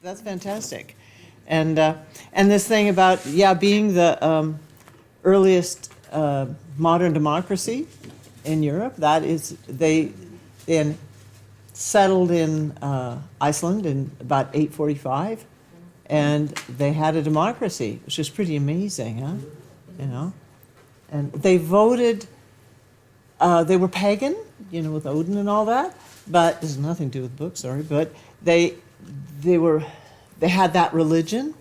That's fantastic. And this thing about, yeah, being the earliest modern democracy in Europe, that is, they then settled in Iceland in about 845, and they had a democracy, which is pretty amazing, huh? You know? And they voted, they were pagan, you know, with Odin and all that, but this has nothing to do with books, sorry, but they had that religion,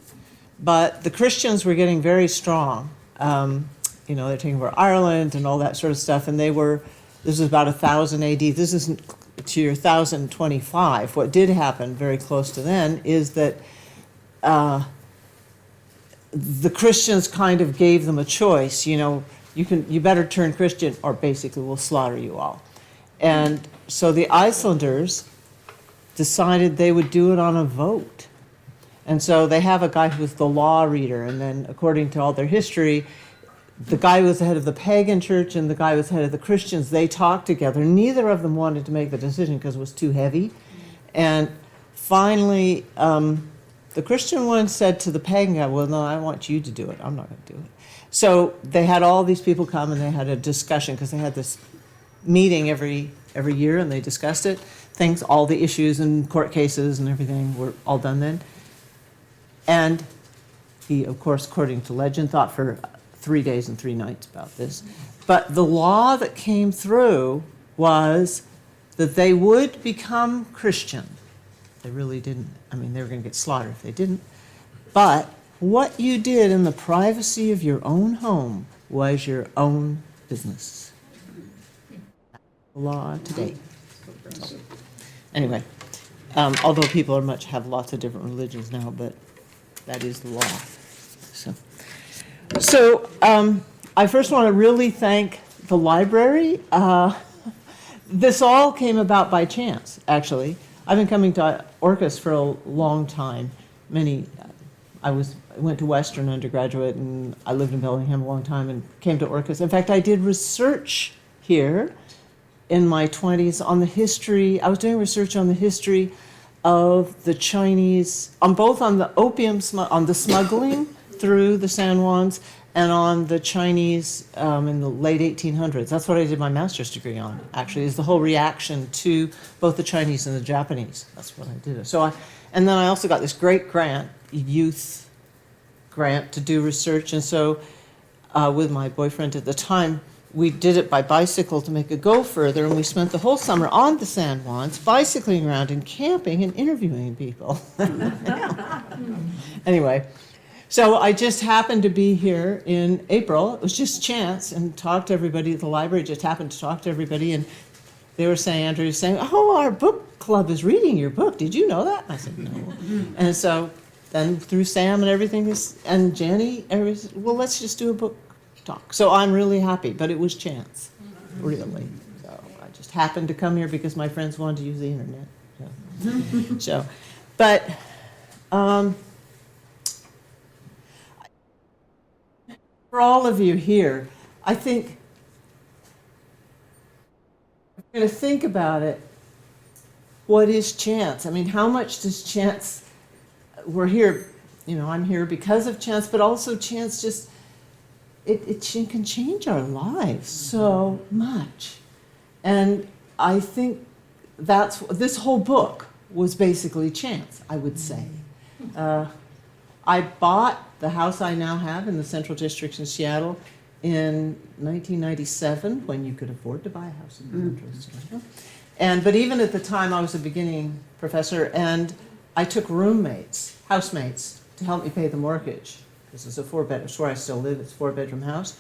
but the Christians were getting very strong. You know, they're taking over Ireland and all that sort of stuff, and this was about 1000 AD. This isn't to your 1025. What did happen very close to then is that the Christians kind of gave them a choice. You know, you better turn Christian, or basically we'll slaughter you all. And so the Icelanders decided they would do it on a vote. And so they have a guy who was the law reader, and then according to all their history, the guy who was the head of the pagan church and the guy who was the head of the Christians, they talked together. Neither of them wanted to make the decision because it was too heavy. And finally, the Christian one said to the pagan guy, well, no, I want you to do it. I'm not going to do it. So they had all these people come and they had a discussion, because they had this meeting every year and they discussed it. Things, all the issues and court cases and everything were all done then. And he, of course, according to legend, thought for 3 days and 3 nights about this. But the law that came through was that they would become Christian. They really didn't. I mean, they were going to get slaughtered if they didn't. But what you did in the privacy of your own home was your own business. The law today. So, anyway, although people have lots of different religions now, but that is the law. So I first want to really thank the library. This all came about by chance, actually. I've been coming to Orcas for a long time. I went to Western undergraduate, and I lived in Bellingham a long time and came to Orcas. In fact, I did research here in my 20s on the history. I was doing research on the history of the Chinese, on the opium, on the smuggling through the San Juans, and on the Chinese in the late 1800s. That's what I did my master's degree on, actually, is the whole reaction to both the Chinese and the Japanese. That's what I did. And then I also got this great grant, youth grant, to do research. And so with my boyfriend at the time, we did it by bicycle to make it go further, and we spent the whole summer on the San Juans, bicycling around and camping and interviewing people. Anyway, so I just happened to be here in April. It was just chance, and talked to everybody at the library, just happened to talk to everybody, and they were saying, Andrew was saying, oh, our book club is reading your book. Did you know that? And I said, no. And so then through Sam and everything, and Jenny, well, let's just do a book talk. So I'm really happy, but it was chance, really. So I just happened to come here because my friends wanted to use the internet. So but for all of you here, I think I'm going to think about it. What is chance? I mean, how much does chance? We're here, you know, I'm here because of chance, but also chance just. It can change our lives so much. And I think this whole book was basically chance, I would say. I bought the house I now have in the Central District in Seattle in 1997, when you could afford to buy a house in the Central District. But even at the time, I was a beginning professor, and I took housemates, to help me pay the mortgage. This is a 4-bedroom, it's where I still live, it's a 4-bedroom house.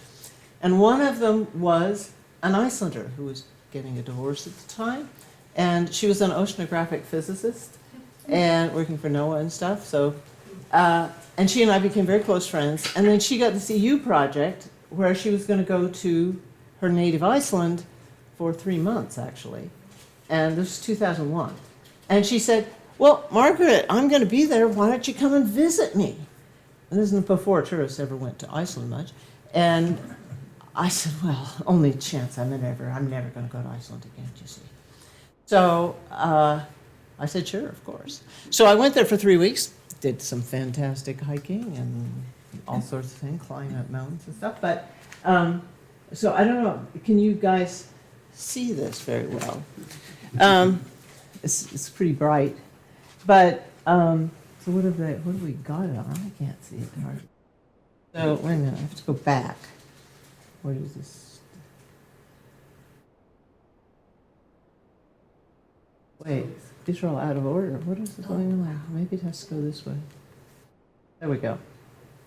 And one of them was an Icelander who was getting a divorce at the time. And she was an oceanographic physicist and working for NOAA and stuff. So, and she and I became very close friends. And then she got the CU project, where she was going to go to her native Iceland for 3 months, actually. And this was 2001. And she said, well, Margaret, I'm going to be there. Why don't you come and visit me? And this is before tourists ever went to Iceland much. And I said, well, only chance. I'm never going to go to Iceland again, you see. So I I said, sure, of course. So I went there for 3 weeks, did some fantastic hiking and all sorts of things, climbing up mountains and stuff. But, so I don't know, can you guys see this very well? It's pretty bright. But, so what have we got it on? I can't see it hardly. So, wait a minute, I have to go back. What is this? Wait, these are all out of order. What is going on? Maybe it has to go this way. There we go.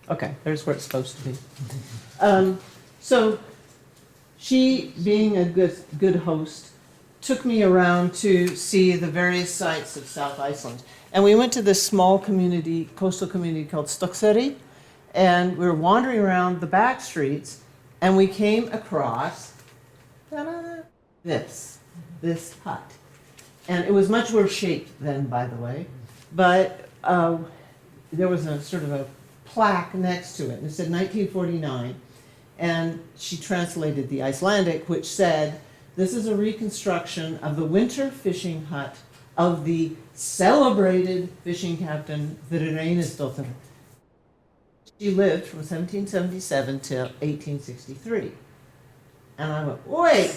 Okay, there's where it's supposed to be. So she, being a good host, took me around to see the various sites of South Iceland. And we went to this small community, coastal community called Stokkseyri, and we were wandering around the back streets, and we came across this hut. And it was much worse shaped then, by the way, but there was a sort of a plaque next to it, and it said 1949, and she translated the Icelandic, which said, "This is a reconstruction of the winter fishing hut of the celebrated fishing captain Daring Icelandic. She lived from 1777 till 1863. And I went, wait!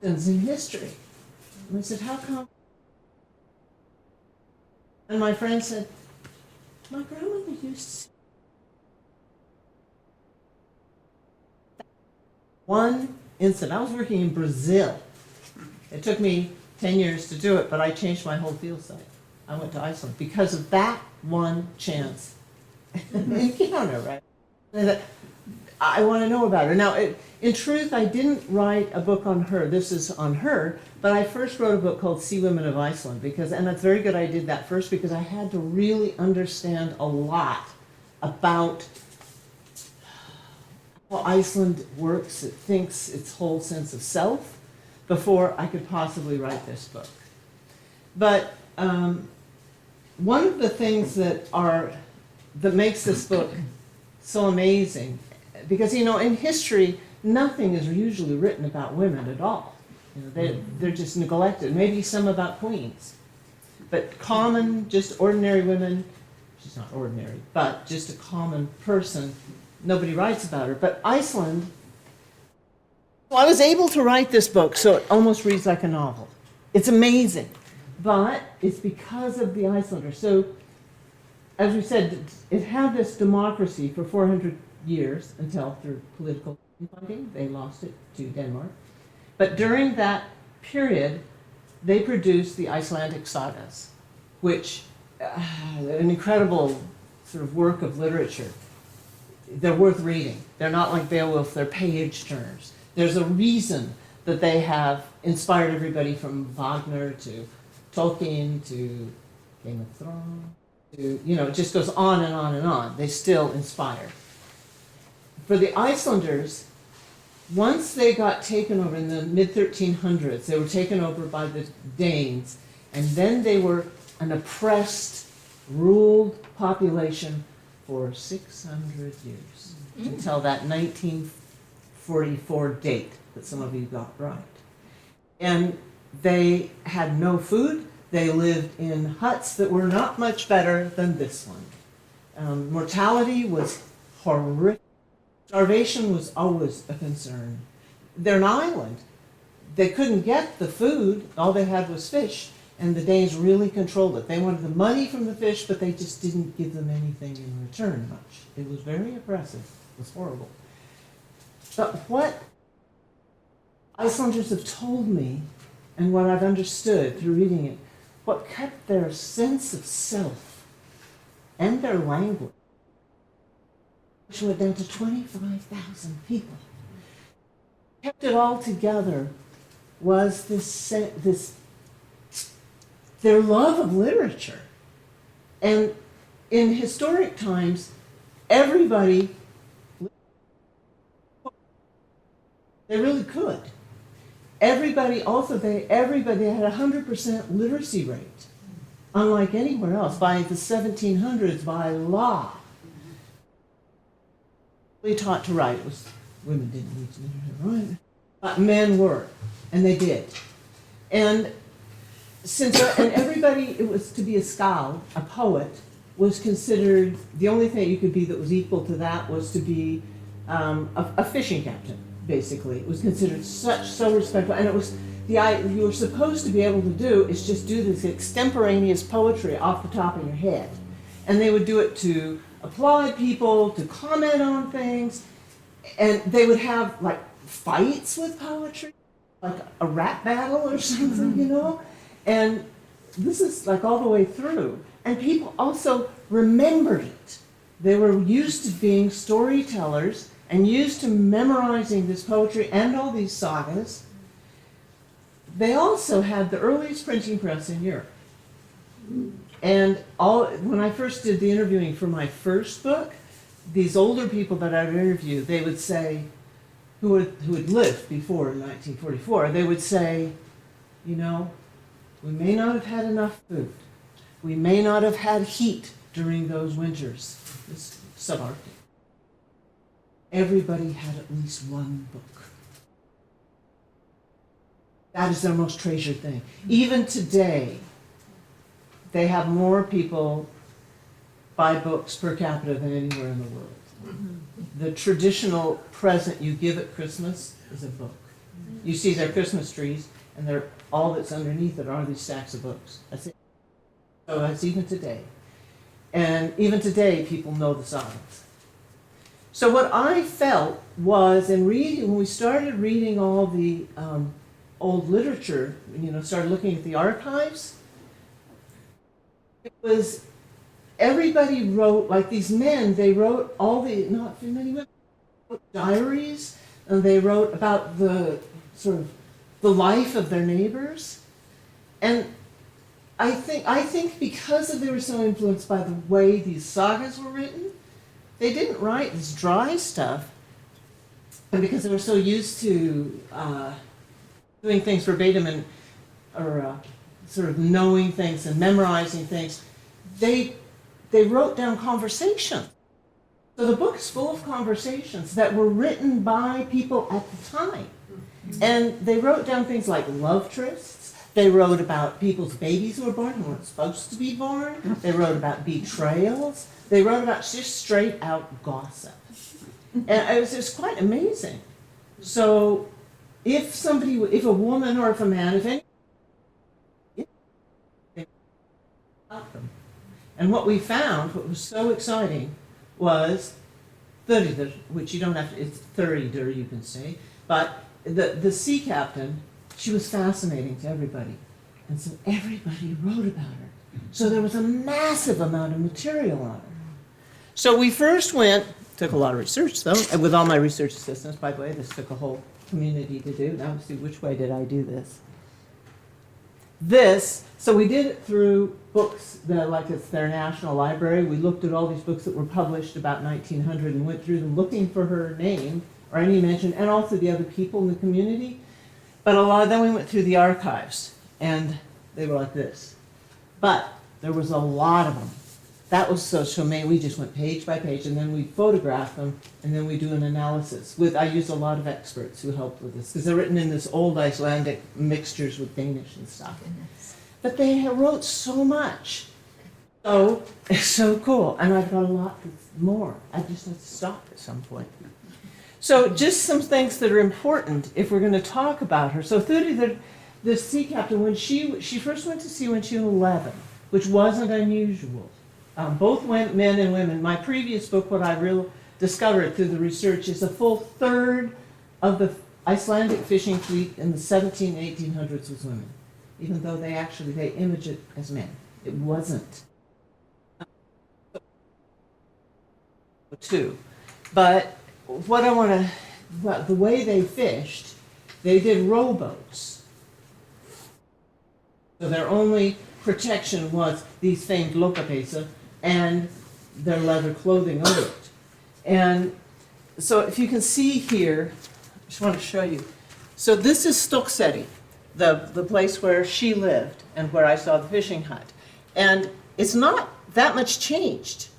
In history. And I said, how come? And my friend said, my grandmother used to. One incident. I was working in Brazil. It took me 10 years to do it, but I changed my whole field site. I went to Iceland because of that one chance encounter, right? And I want to know about her. Now, in truth, I didn't write a book on her. This is on her, but I first wrote a book called Sea Women of Iceland and it's very good I did that first because I had to really understand a lot about how Iceland works, it thinks, its whole sense of self, before I could possibly write this book. But one of the things that makes this book so amazing, because in history, nothing is usually written about women at all. They're just neglected. Maybe some about queens, but common, just ordinary women. She's not ordinary, but just a common person. Nobody writes about her. But Iceland, well, I was able to write this book, so it almost reads like a novel. It's amazing. But it's because of the Icelanders. So, as we said, it had this democracy for 400 years until, through political infighting, they lost it to Denmark. But during that period, they produced the Icelandic sagas, which an incredible sort of work of literature. They're worth reading. They're not like Beowulf, they're page turners. There's a reason that they have inspired everybody from Wagner to Tolkien to Game of Thrones to, it just goes on and on and on. They still inspire. For the Icelanders, once they got taken over in the mid-1300s, they were taken over by the Danes, and then they were an oppressed, ruled population for 600 years, until that 1944 date that some of you got right. And they had no food. They lived in huts that were not much better than this one. Mortality was horrific. Starvation was always a concern. They're an island. They couldn't get the food. All they had was fish, and the Danes really controlled it. They wanted the money from the fish, but they just didn't give them anything in return much. It was very oppressive. It was horrible. But what Icelanders have told me, and what I've understood through reading it, what kept their sense of self and their language, which went down to 25,000 people, kept it all together, was their love of literature. And in historic times, everybody, they really could. Everybody had a 100% literacy rate, unlike anywhere else. By the 1700s, by law, taught to write. It was, women didn't need to write, but men were, and they did. And and everybody, it was to be a skald, a poet, was considered, the only thing you could be that was equal to that was to be a fishing captain, basically. It was considered so respectful, and it was, you were supposed to be able to do is just do this extemporaneous poetry off the top of your head. And they would do it to applaud people, to comment on things, and they would have like fights with poetry, like a rap battle or something, you know? And this is like all the way through. And people also remembered it. They were used to being storytellers and used to memorizing this poetry and all these sagas. They also had the earliest printing press in Europe. And when I first did the interviewing for my first book, these older people that I would interview, they would say, who had lived before 1944, they would say, you know, we may not have had enough food. We may not have had heat during those winters. It's subarctic. Everybody had at least one book. That is their most treasured thing. Even today, they have more people buy books per capita than anywhere in the world. The traditional present you give at Christmas is a book. You see their Christmas trees, and all that's underneath it are these stacks of books. That's it. So that's even today. And even today, people know the sagas. So what I felt was when we started reading all the old literature, started looking at the archives, it was, everybody wrote, like these men, they wrote not too many women, diaries, and they wrote about the life of their neighbors. And I think because they were so influenced by the way these sagas were written, they didn't write this dry stuff, and because they were so used to doing things verbatim or sort of knowing things and memorizing things, they wrote down conversations. So the book is full of conversations that were written by people at the time. And they wrote down things like love trysts. They wrote about people's babies who were born who weren't supposed to be born. They wrote about betrayals. They wrote about just straight out gossip. And it was just quite amazing. So if a woman or if a man, if any, and what we found, what was so exciting, was Thuridr, which you don't have to, it's Thuridr you can say, but the sea captain, she was fascinating to everybody. And so everybody wrote about her. So there was a massive amount of material on her. So we first took a lot of research though, and with all my research assistants, by the way, this took a whole community to do. Now let's see, which way did I do this? So we did it through books, like it's their national library. We looked at all these books that were published about 1900 and went through them looking for her name or any mention, and also the other people in the community. But then we went through the archives, and they were like this. But there was a lot of them. That was so we just went page by page, and then we photograph them, and then we do an analysis. I used a lot of experts who helped with this, because they're written in this old Icelandic mixtures with Danish and stuff. But they wrote so much. So it's so cool, and I've got a lot more. I just have to stop at some point. So just some things that are important if we're going to talk about her. So Thuridr, the sea captain, when she first went to sea when she was 11, which wasn't unusual. Both men and women. My previous book, what I discovered through the research, is a full third of the Icelandic fishing fleet in the 1700s, 1800s was women, even though they image it as men. It wasn't. Two. But what the way they fished, they did rowboats. So their only protection was these famed lokapesa and their leather clothing over it. And so if you can see here, I just want to show you. So this is Stokseri, the place where she lived and where I saw the fishing hut. And it's not that much changed.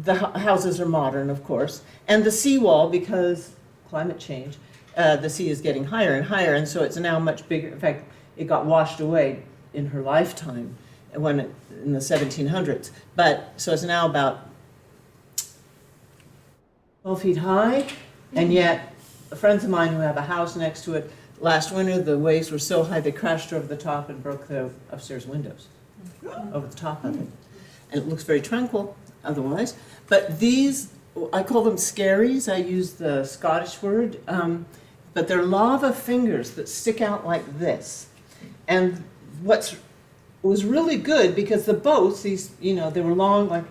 the houses are modern, of course, and the seawall, because climate change, the sea is getting higher and higher, and so it's now much bigger. In fact, it got washed away in her lifetime in the 1700s. But so it's now about 12 feet high, and yet friends of mine who have a house next to it, last winter the waves were so high they crashed over the top and broke the upstairs windows over the top of it. And it looks very tranquil otherwise. But these, I call them scaries. I use the Scottish word. But they're lava fingers that stick out like this. And was really good, because the boats, these, they were long, like,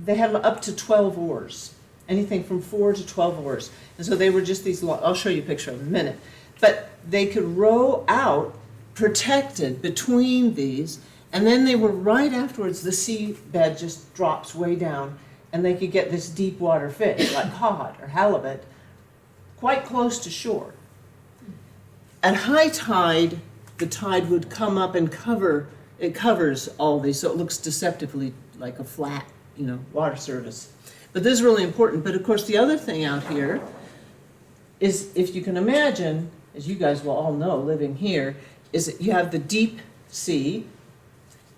they had up to 12 oars. Anything from 4 to 12 oars. And so they were just these long, I'll show you a picture in a minute. But they could row out protected between these, and then they were right afterwards, the seabed just drops way down, and they could get this deep water fish, like cod or halibut, quite close to shore. At high tide, the tide would come up and it covers all these, so it looks deceptively like a flat, water surface. But this is really important. But of course, the other thing out here is, if you can imagine, as you guys will all know living here, is that you have the deep sea,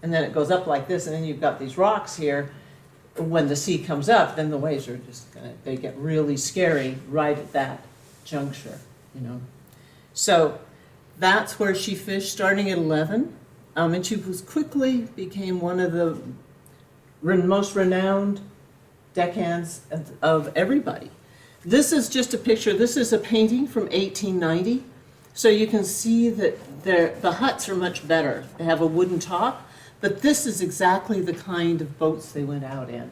and then it goes up like this, and then you've got these rocks here. When the sea comes up, then the waves are they get really scary right at that juncture, So that's where she fished, starting at 11. And she quickly became one of the most renowned deckhands of everybody. This is just a picture. This is a painting from 1890. So you can see that the huts are much better. They have a wooden top, but this is exactly the kind of boats they went out in.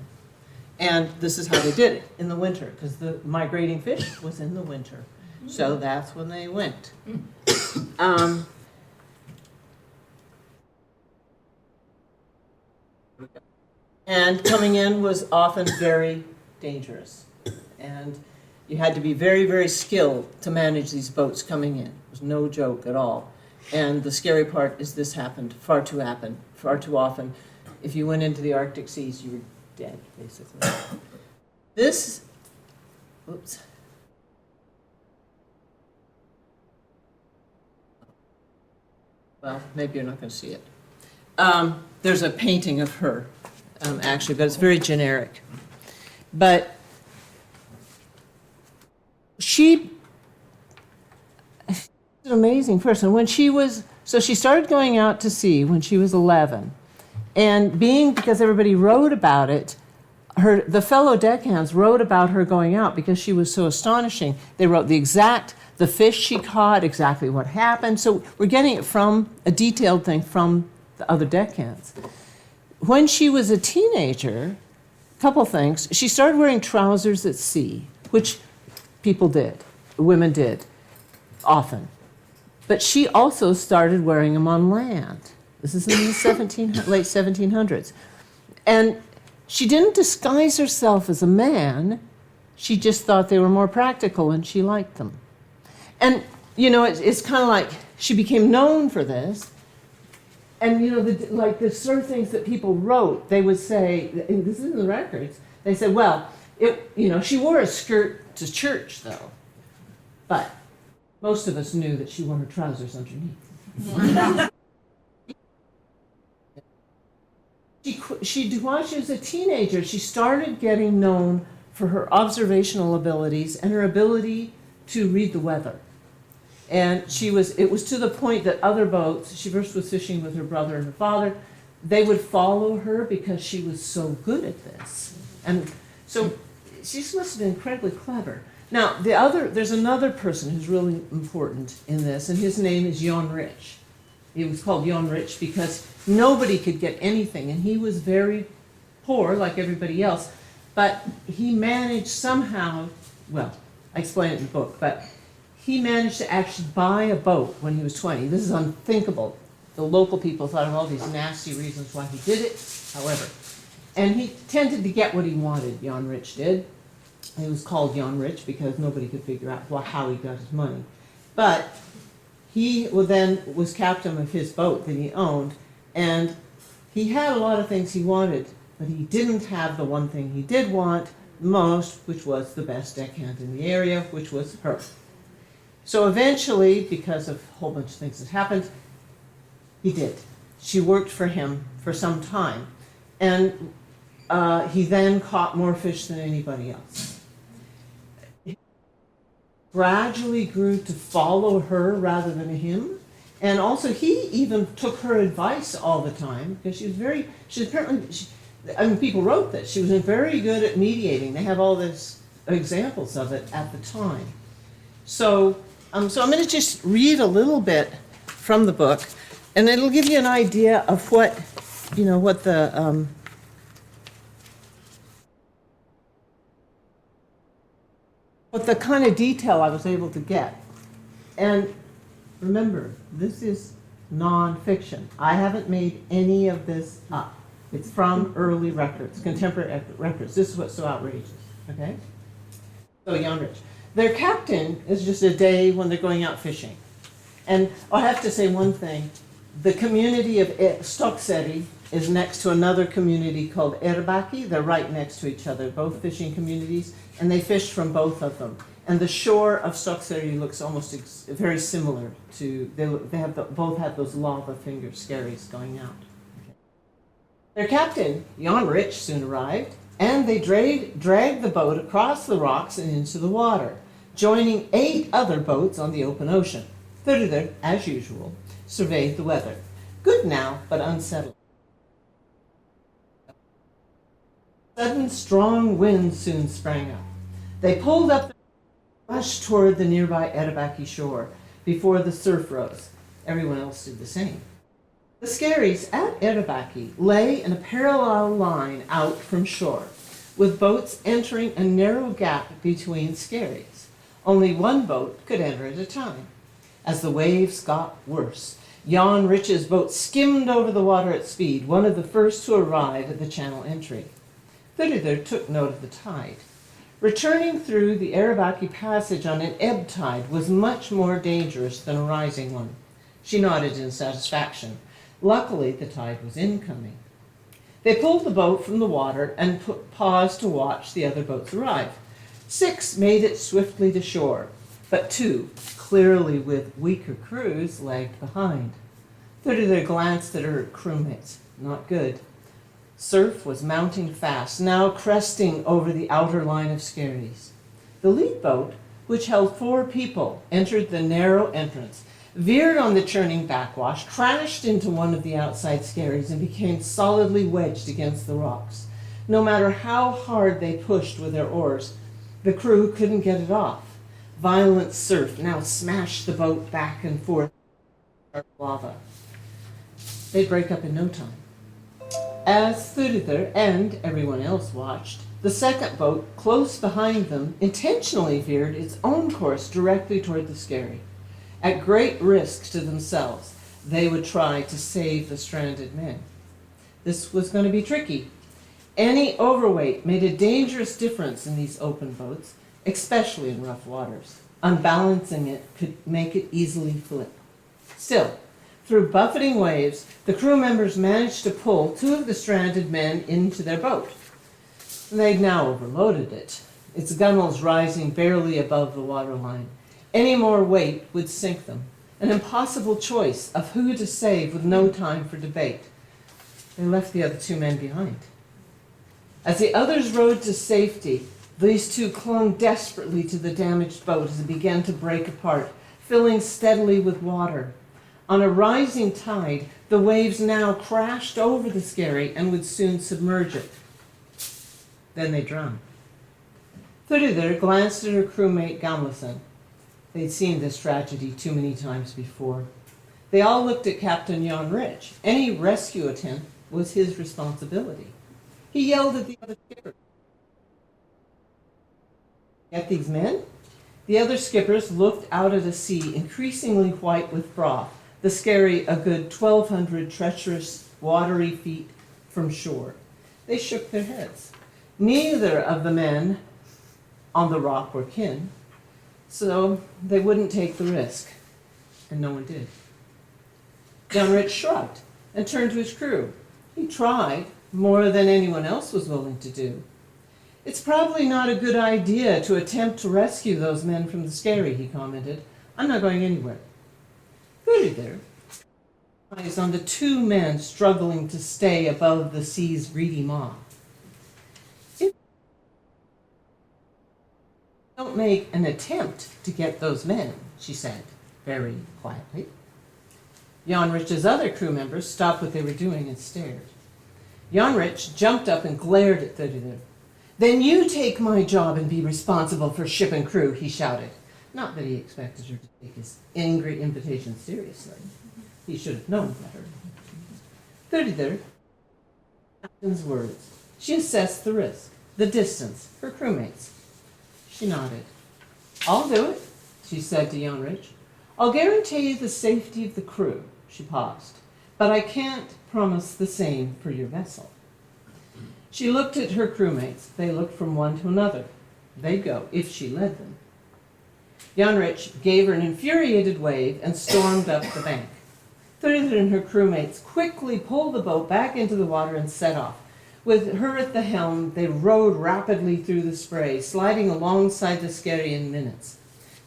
And this is how they did it in the winter, because the migrating fish was in the winter. So that's when they went. And coming in was often very dangerous. And you had to be very, very skilled to manage these boats coming in. It was no joke at all. And the scary part is this happened far too often. If you went into the Arctic seas, you were dead, basically. This, oops. Well, maybe you're not going to see it. There's a painting of her, actually, but it's very generic. But she's an amazing person. So she started going out to sea when she was 11. And because everybody wrote about it, the fellow deckhands wrote about her going out because she was so astonishing. They wrote the fish she caught, exactly what happened. So we're getting it from a detailed thing from the other deckhands. When she was a teenager, a couple things. She started wearing trousers at sea, which women did, often. But she also started wearing them on land. This is in the late 1700s. And she didn't disguise herself as a man. She just thought they were more practical and she liked them. And, it's kind of like she became known for this. And, the sort of things that people wrote, they would say, and this is in the records, they said, well, she wore a skirt to church, though. But most of us knew that she wore her trousers underneath. While she was a teenager, she started getting known for her observational abilities and her ability to read the weather. And it was to the point that other boats, she first was fishing with her brother and her father, they would follow her because she was so good at this. And so she must have been incredibly clever. Now, there's another person who's really important in this, and his name is Jan Rich. He was called Jan Rich because nobody could get anything, and he was very poor, like everybody else, but he managed somehow, well, I explain it in the book, but he managed to actually buy a boat when he was 20. This is unthinkable. The local people thought of all these nasty reasons why he did it, however. And he tended to get what he wanted, Jan Rich did. He was called Jan Rich because nobody could figure out how he got his money. But he then was captain of his boat that he owned, and he had a lot of things he wanted, but he didn't have the one thing he did want most, which was the best deckhand in the area, which was her. So eventually, because of a whole bunch of things that happened, he did. She worked for him for some time, and he then caught more fish than anybody else. He gradually grew to follow her rather than him, and also he even took her advice all the time, because people wrote this, she was very good at mediating. They have all these examples of it at the time. So I'm going to just read a little bit from the book, and it'll give you an idea of what the kind of detail I was able to get. And remember, this is nonfiction. I haven't made any of this up. It's from early records, contemporary records. This is what's so outrageous, okay? So Jan Rich. Their captain is just a day when they're going out fishing. And I have to say one thing. The community of Stockseri is next to another community called Erbaki. They're right next to each other, both fishing communities, and they fish from both of them. And the shore of Stockseri looks almost very similar to, both have those lava finger skerries going out. Okay. Their captain, Jan Rich, soon arrived, and they dragged the boat across the rocks and into the water, joining 8 other boats on the open ocean. Thurder, as usual, surveyed the weather. Good now, but unsettled. Sudden strong winds soon sprang up. They pulled up and rushed toward the nearby Erebaki shore before the surf rose. Everyone else did the same. The skerries at Erebaki lay in a parallel line out from shore, with boats entering a narrow gap between skerries. Only one boat could enter at a time. As the waves got worse, Jan Rich's boat skimmed over the water at speed, one of the first to arrive at the channel entry. Thurder took note of the tide. Returning through the Erebaki passage on an ebb tide was much more dangerous than a rising one. She nodded in satisfaction. Luckily, the tide was incoming. They pulled the boat from the water and paused to watch the other boats arrive. 6 made it swiftly to shore, but 2, clearly with weaker crews, lagged behind. Thurder glanced at her crewmates. Not good. Surf was mounting fast, now cresting over the outer line of skerries. The lead boat, which held 4 people, entered the narrow entrance, veered on the churning backwash, crashed into one of the outside skerries, and became solidly wedged against the rocks. No matter how hard they pushed with their oars, the crew couldn't get it off. Violent surf now smashed the boat back and forth in lava. They'd break up in no time. As Thurder and everyone else watched, the second boat, close behind them, intentionally veered its own course directly toward the skerry. At great risk to themselves, they would try to save the stranded men. This was going to be tricky. Any overweight made a dangerous difference in these open boats, especially in rough waters. Unbalancing it could make it easily flip. Still, through buffeting waves, the crew members managed to pull 2 of the stranded men into their boat. They'd now overloaded it, its gunwales rising barely above the waterline. Any more weight would sink them. An impossible choice of who to save with no time for debate. They left the other 2 men behind. As the others rowed to safety, these 2 clung desperately to the damaged boat as it began to break apart, filling steadily with water. On a rising tide, the waves now crashed over the skerry and would soon submerge it. Then they drowned. Thurder glanced at her crewmate Gamlason. They'd seen this tragedy too many times before. They all looked at Captain Jan Rich. Any rescue attempt was his responsibility. He yelled at the other skippers. Get these men? The other skippers looked out at a sea increasingly white with froth, the skerry a good 1,200 treacherous, watery feet from shore. They shook their heads. Neither of the men on the rock were kin, so they wouldn't take the risk, and no one did. Jan Rich shrugged and turned to his crew. He tried, more than anyone else was willing to do. It's probably not a good idea to attempt to rescue those men from the skerry, he commented. I'm not going anywhere. Goody there. Eyes on the two men struggling to stay above the sea's greedy maw. If you don't make an attempt to get those men, she said, very quietly. Jan Rich's other crew members stopped what they were doing and stared. Jan Rich jumped up and glared at Thurdir. Then you take my job and be responsible for ship and crew, he shouted. Not that he expected her to take his angry invitation seriously. He should have known better. Thurdir, captain's words. She assessed the risk, the distance, her crewmates. She nodded. I'll do it, she said to Jan Rich. I'll guarantee the safety of the crew, she paused, but I can't promise the same for your vessel. She looked at her crewmates. They looked from one to another. They'd go, if she led them. Jan Rich gave her an infuriated wave and stormed up the bank. Thurdir and her crewmates quickly pulled the boat back into the water and set off. With her at the helm, they rowed rapidly through the spray, sliding alongside the skerry in minutes.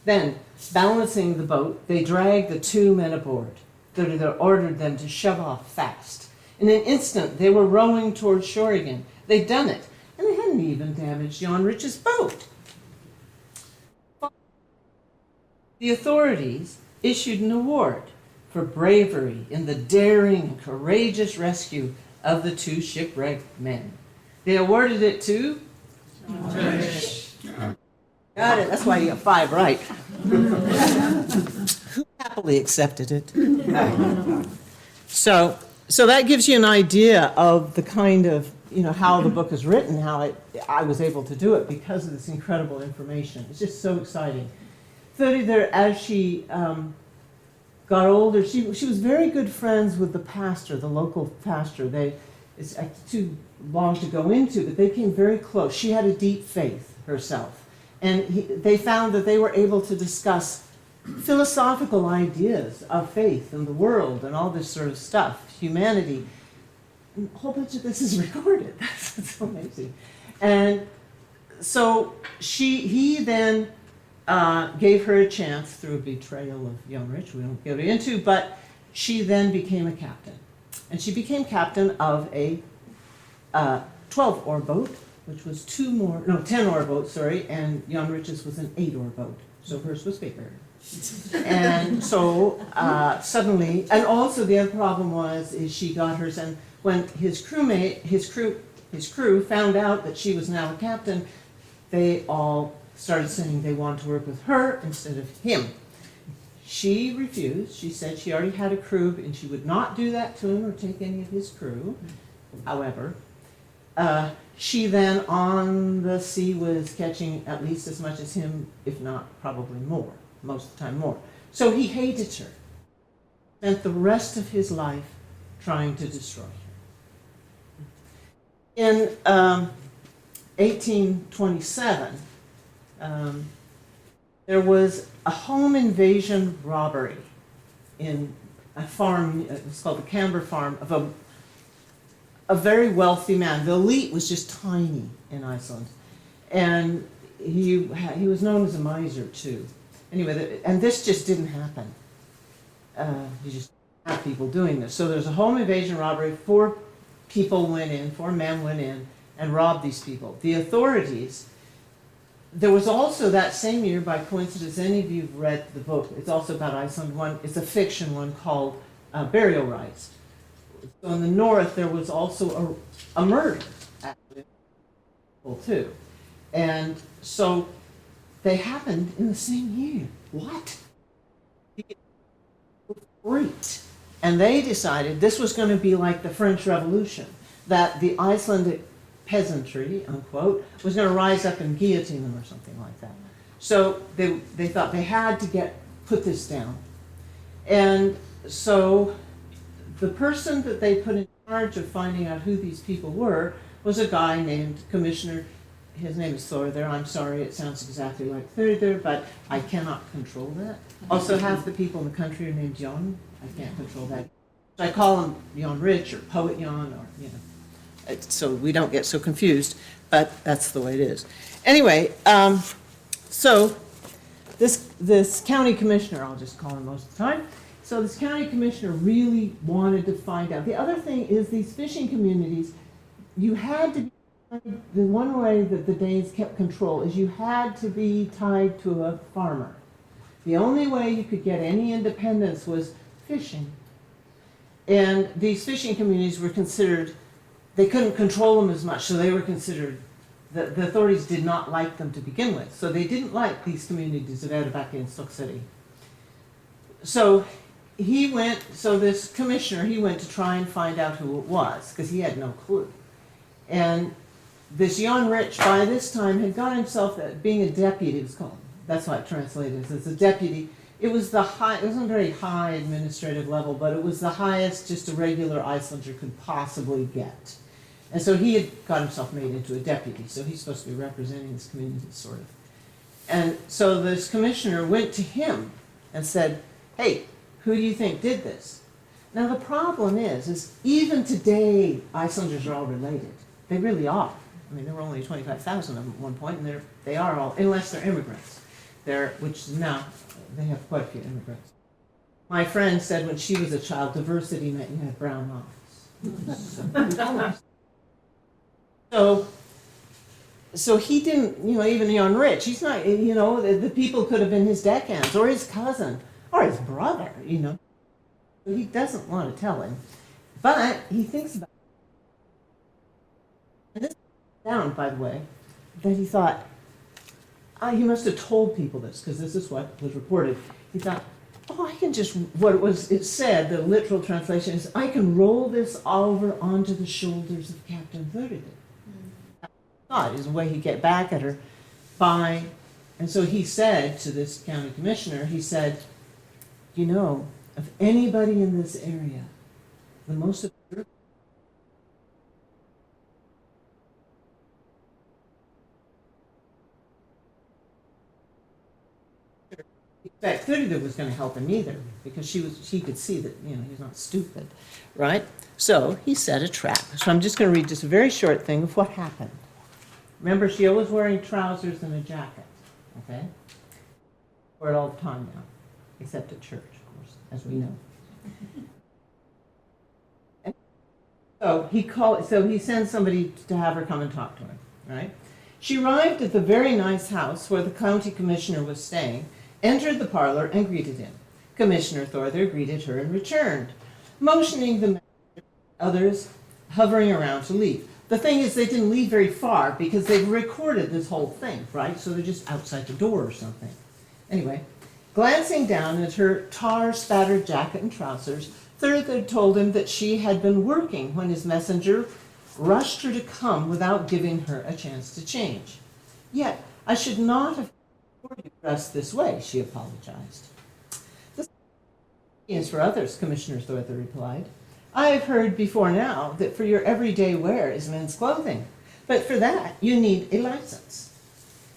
Then, balancing the boat, they dragged the two men aboard. Thurdir ordered them to shove off fast. In an instant, they were rowing toward shore again. They'd done it, and they hadn't even damaged Jan Rich's boat. The authorities issued an award for bravery in the daring and courageous rescue of the two shipwrecked men. They awarded it to Got it. That's why you got 5 right. Who happily accepted it. So that gives you an idea of the kind of, how the book is written, how I was able to do it because of this incredible information. It's just so exciting. Thurdir, as she got older, she was very good friends with the pastor, the local pastor. It's too long to go into, but they came very close. She had a deep faith herself. And they found that they were able to discuss philosophical ideas of faith and the world and all this sort of stuff, humanity. And a whole bunch of this is recorded. That's so amazing. And so he then gave her a chance through a betrayal of Jan Rich, we don't get into, but she then became a captain. And she became captain of a 12-oar boat, which was 10-oar boat, and Jan Rich's was an 8-oar boat, so hers was bigger. And so suddenly, and also the other problem is she got hers, and when his crew found out that she was now a captain, they all started saying they wanted to work with her instead of him. She refused. She said she already had a crew and she would not do that to him or take any of his crew. However, she then on the sea was catching at least as much as him, if not probably more, most of the time more. So he hated her. Spent the rest of his life trying to destroy her. In 1827, there was a home invasion robbery in a farm, it was called the Camber Farm, of a very wealthy man. The elite was just tiny in Iceland. And he was known as a miser, too. Anyway, and this just didn't happen. You just have people doing this. So there's a home invasion robbery. 4 men went in and robbed these people. The authorities, there was also that same year, by coincidence, any of you have read the book, it's also about Iceland, it's a fiction one called Burial Rites. So in the north, there was also a murder, actually, too. And so they happened in the same year. What? Freaked. And they decided this was going to be like the French Revolution, that the Icelandic peasantry, unquote, was going to rise up and guillotine them or something like that. So they thought they had to put this down. And so the person that they put in charge of finding out who these people were was a guy named Commissioner, his name is Thorður. I'm sorry, it sounds exactly like Thurdur, but I cannot control that. Also, half the people in the country are named Jan. I can't control that. So I call him Jan Rich or Poet Jan or, so we don't get so confused, but that's the way it is. Anyway, so this county commissioner, I'll just call him most of the time, so this county commissioner really wanted to find out. The other thing is these fishing communities, you had to be, the one way that the Danes kept control is you had to be tied to a farmer. The only way you could get any independence was fishing. And these fishing communities were considered, they couldn't control them as much, so they were considered, the authorities did not like them to begin with. So they didn't like these communities of Erebaki and Stoke City. So this commissioner, he went to try and find out who it was, because he had no clue. And this Jan Rich, by this time, had got himself, being a deputy, it was called. That's why it translated as a deputy. It was it wasn't a very high administrative level, but it was the highest just a regular Icelander could possibly get. And so he had got himself made into a deputy, so he's supposed to be representing this community, sort of. And so this commissioner went to him and said, hey, who do you think did this? Now the problem is even today, Icelanders are all related. They really are. I mean, there were only 25,000 of them at one point, and they are all, unless they're immigrants. Which now, they have quite a few immigrants. My friend said when she was a child, diversity meant you had brown eyes. So he didn't, even Jan Rich, he's not, the people could have been his deckhands, or his cousin, or his brother, He doesn't want to tell him. But he thinks about it. And this is down, by the way, that he thought, he must have told people this, because this is what was reported. He thought, I can just, it said, the literal translation is, I can roll this over onto the shoulders of Captain Thursday. Thought is the way he'd get back at her and so he said to this county commissioner, he said, of anybody in this area, the most observant fact, Thurida was going to help him either, because she could see that, he's not stupid, right? So he set a trap. So I'm just going to read just a very short thing of what happened. Remember, she was wearing trousers and a jacket, okay? Wear it all the time now, except at church, of course, as we know. So he sends somebody to have her come and talk to him, right? She arrived at the very nice house where the county commissioner was staying, entered the parlor and greeted him. Commissioner Thorther greeted her and returned, motioning the others hovering around to leave. The thing is, they didn't leave very far because they've recorded this whole thing, right? So they're just outside the door or something. Anyway, glancing down at her tar-spattered jacket and trousers, Thurther told him that she had been working when his messenger rushed her to come without giving her a chance to change. Yet, I should not have dressed this way, she apologized. This is for others, Commissioner Thorther replied. I have heard before now that for your everyday wear is men's clothing, but for that you need a license.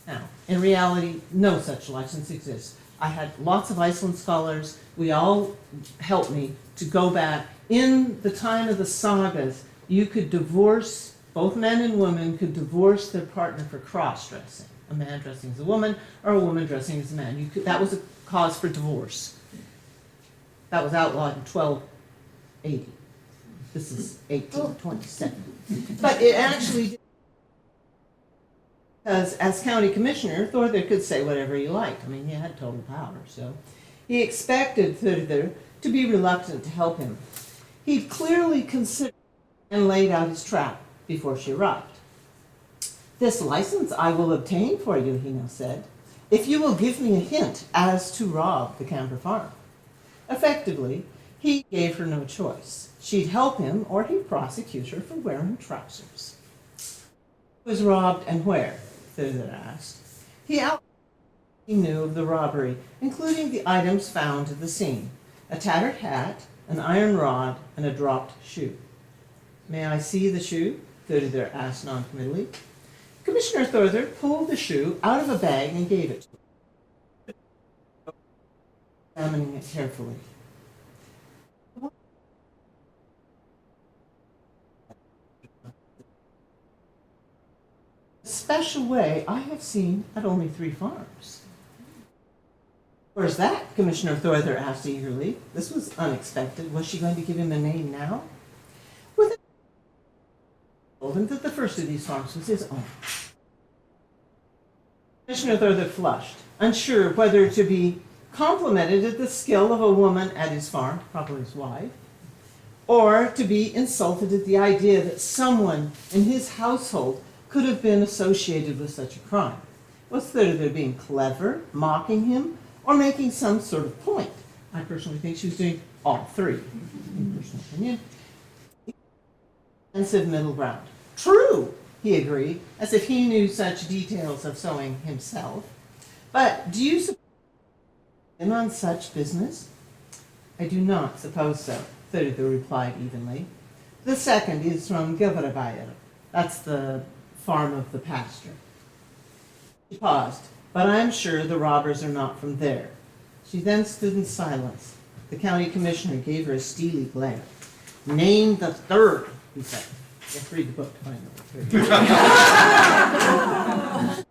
Now, in reality, no such license exists. I had lots of Iceland scholars. We all helped me to go back. In the time of the sagas, you could divorce, both men and women could divorce their partner for cross-dressing. A man dressing as a woman, or a woman dressing as a man. That was a cause for divorce. That was outlawed in 1280. This is 1827. But it actually did, because as county commissioner, Thorther could say whatever he liked. I mean, he had total power, so. He expected Thorther to be reluctant to help him. He'd clearly considered and laid out his trap before she arrived. This license I will obtain for you, he now said, if you will give me a hint as to rob the Camber farm. Effectively, he gave her no choice. She'd help him or he'd prosecute her for wearing trousers. Who was robbed and where? Thurther asked. He knew of the robbery, including the items found at the scene. A tattered hat, an iron rod, and a dropped shoe. May I see the shoe? Thurther asked noncommittally. Commissioner Thorther pulled the shoe out of a bag and gave it to her, examining it carefully. special way I have seen at only 3 farms. Where's that? Commissioner Thorther asked eagerly. This was unexpected. Was she going to give him a name now? With it, told him that the first of these farms was his own. Commissioner Thorther flushed, unsure whether to be complimented at the skill of a woman at his farm, probably his wife, or to be insulted at the idea that someone in his household could have been associated with such a crime. Was Thorther being clever, mocking him, or making some sort of point? I personally think she was doing all 3, in personal opinion. Expensive middle ground. True, he agreed, as if he knew such details of sewing himself. But do you suppose him on such business? I do not suppose so, Thorther replied evenly. The second is from Gilvarabayr. That's the farm of the pastor. She paused. But I'm sure the robbers are not from there. She then stood in silence. The county commissioner gave her a steely glare. Name the third, he said. You have to read the book to find out.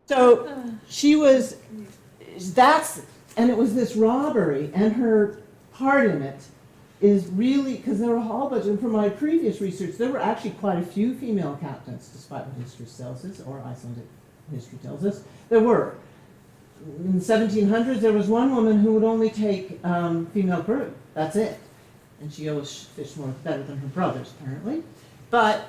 So she was, and it was this robbery, and her part in it is really, because there were a whole bunch, and from my previous research, there were actually quite a few female captains, despite what history tells us, or Icelandic history tells us. There were. In the 1700s, there was one woman who would only take female crew. That's it. And she always fished more better than her brothers, apparently. But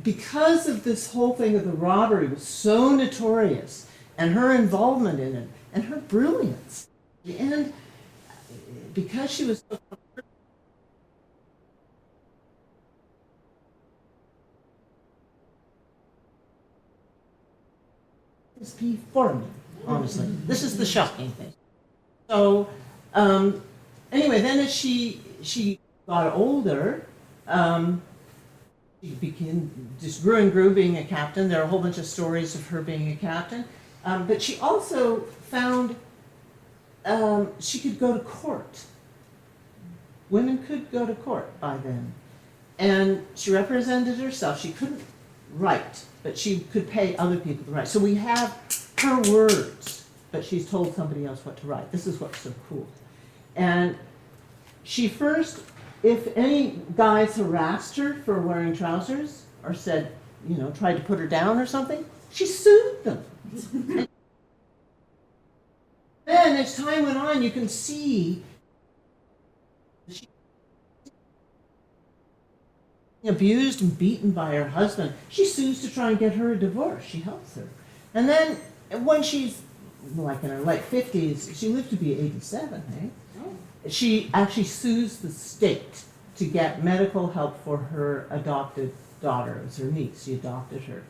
because of this whole thing of the robbery was so notorious, and her involvement in it, and her brilliance, and because she was so for me, honestly. This is the shocking thing. So, anyway, then as she got older, she just grew and grew being a captain. There are a whole bunch of stories of her being a captain. But she also found she could go to court. Women could go to court by then. And she represented herself. She couldn't write, but she could pay other people to write. So we have her words, but she's told somebody else what to write. This is what's so cool. And she first, if any guys harassed her for wearing trousers or said, tried to put her down or something, she sued them. Then as time went on, you can see she abused and beaten by her husband. She sues to try and get her a divorce. She helps her. And then when she's like in her late 50s, she lived to be 87, eh? She actually sues the state to get medical help for her adopted daughter. It was her niece. She adopted her.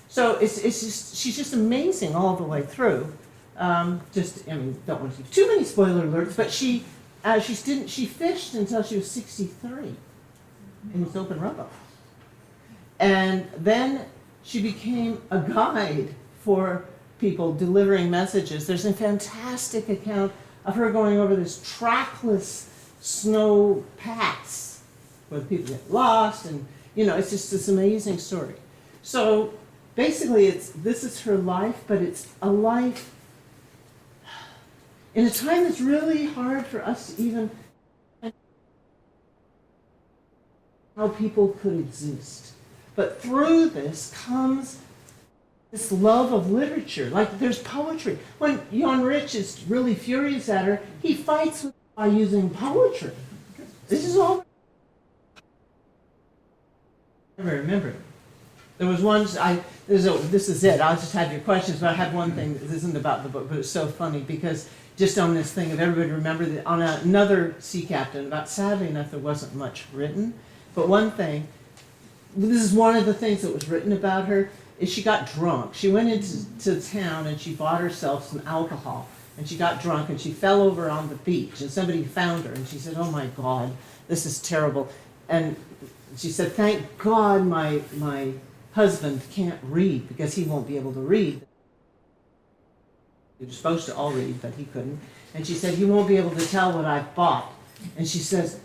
So she's just amazing all the way through. Don't want to give too many spoiler alerts, but she fished until she was 63 in this open rubber. And then she became a guide for people delivering messages. There's a fantastic account of her going over this trackless snow pass where people get lost, and it's just this amazing story. So basically this is her life, but it's a life in a time that's really hard for us to even how people could exist. But through this comes this love of literature. Like there's poetry. When Jan Rich is really furious at her, he fights with her by using poetry. This is all I never remember. There was one, this is it, I'll just have your questions, but I have one thing that isn't about the book, but it's so funny because just on this thing of everybody remember that on another sea captain, sadly enough there wasn't much written, but one thing, this is one of the things that was written about her, is she got drunk. She went into town and she bought herself some alcohol, and she got drunk and she fell over on the beach, and somebody found her and she said, "Oh my God, this is terrible." And she said, "Thank God my husband can't read because he won't be able to read." He was supposed to all read, but he couldn't. And she said, "He won't be able to tell what I've bought." And she says,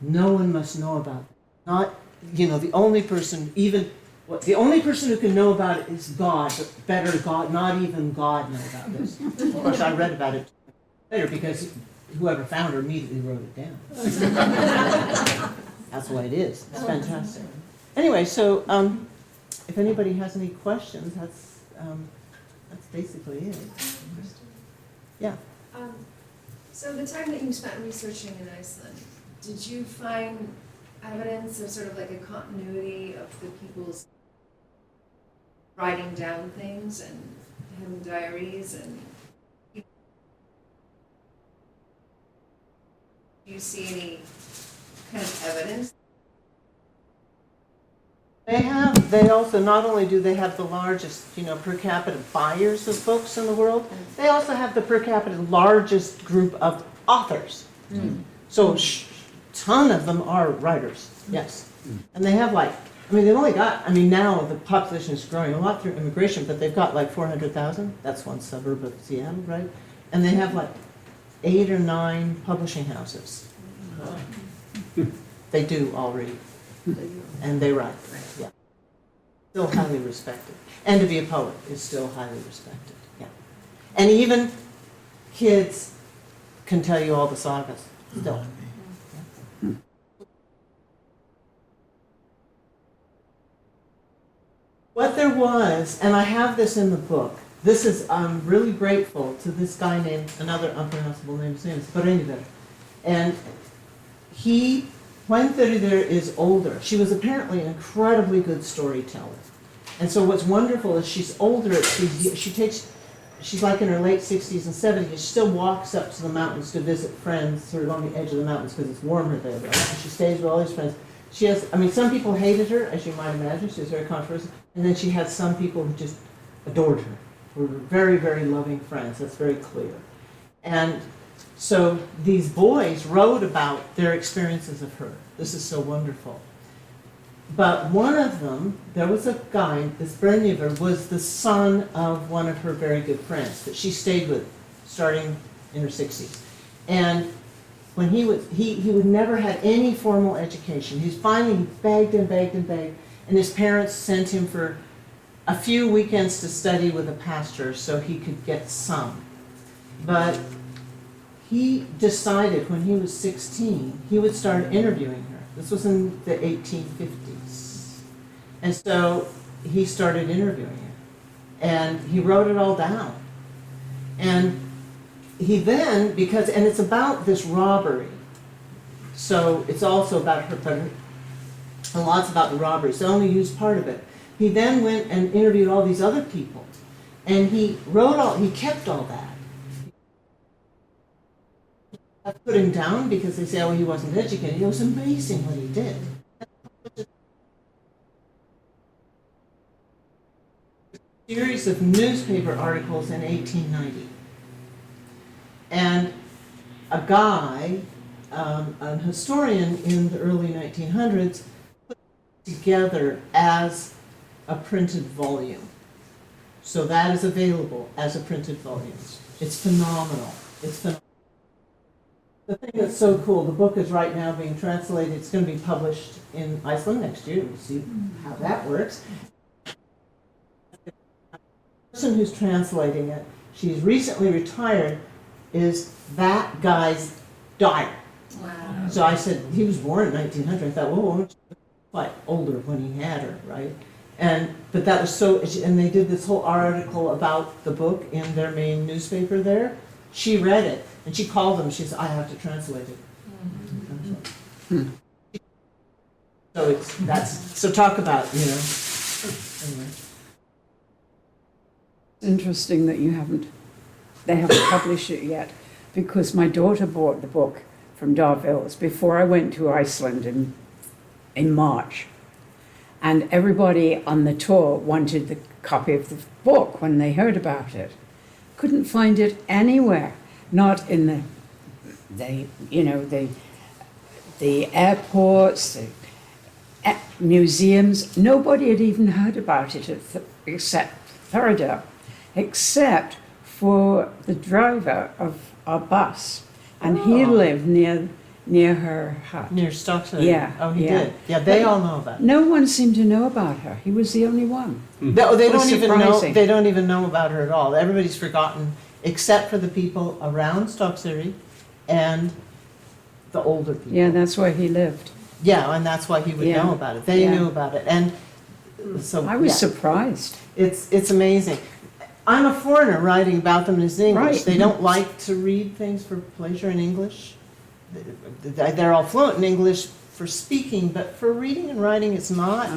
"No one must know about it. Not, the only person, even Well, the only person who can know about it is God, but better God, not even God know about this. Of course, I read about it later because whoever found her immediately wrote it down. That's the way it is. It's fantastic. Anyway, so if anybody has any questions, that's basically it. Yeah. So the time that you spent researching in Iceland, did you find evidence of sort of like a continuity of the people's writing down things and having diaries, and do you see any kind of evidence? They also, not only do they have the largest, per capita buyers of books in the world, they also have the per capita largest group of authors. So a ton of them are writers, yes. And they have they've only got, now the population is growing a lot through immigration, but they've got 400,000. That's one suburb of Seattle, right? And they have 8 or 9 publishing houses. They do already. And they write, yeah. Still highly respected. And to be a poet is still highly respected, yeah. And even kids can tell you all the sagas, still. Yeah. What there was, and I have this in the book, I'm really grateful to this guy named, another unpronounceable name, his name is Brynjar. And he, when Thurrir is older, she was apparently an incredibly good storyteller. And so what's wonderful is she's older, she's like in her late 60s and 70s, she still walks up to the mountains to visit friends sort of on the edge of the mountains because it's warmer there, right? And she stays with all these friends. She has, some people hated her, as you might imagine, she was very controversial, and then she had some people who just adored her, were very, very loving friends, that's very clear. And so these boys wrote about their experiences of her. This is so wonderful. But one of them, there was a guy, this Brynjar, was the son of one of her very good friends that she stayed with starting in her 60s. And when he would never had any formal education. He finally begged and begged and begged, and his parents sent him for a few weekends to study with a pastor so he could get some. But he decided when he was 16, he would start interviewing her. This was in the 1850s. And so he started interviewing her. And he wrote it all down. And he then, and it's about this robbery. So it's also about her, but a lot's about the robbery. So I only used part of it. He then went and interviewed all these other people. And he kept all that. I put him down because they say, oh, he wasn't educated. It was amazing what he did. A series of newspaper articles in 1890. And a guy, an historian in the early 1900s, put it together as a printed volume. So that is available as a printed volume. It's phenomenal. It's phenomenal. The thing that's so cool, the book is right now being translated. It's going to be published in Iceland next year. We'll see how that works. The person who's translating it, she's recently retired, is that guy's daughter. Wow. So I said, he was born in 1900. I thought, well, quite older when he had her, right? But that was so, and they did this whole article about the book in their main newspaper there. She read it, and she called them. She said, I have to translate it. Mm-hmm. So talk about, anyway. Interesting that they haven't published it yet, because my daughter bought the book from Darville's before I went to Iceland in March. And everybody on the tour wanted the copy of the book when they heard about it. Couldn't find it anywhere, not in the airports, the museums. Nobody had even heard about it except Thurrir, except for the driver of our bus. And he lived near near her hut. Near Stockton? Yeah, Oh, he yeah. did? Yeah, they all know about it. No one seemed to know about her. He was the only one. They It was don't even know, surprising. they don't even know about her at all. Everybody's forgotten, except for the people around Stock City and the older people. Yeah, that's where he lived. Yeah, and that's why he would Yeah. know about it. They Yeah. knew about it, and so, I was yeah, surprised. it's amazing. I'm a foreigner writing about them in English. Right. They don't like to read things for pleasure in English. They're all fluent in English for speaking, but for reading and writing, it's not.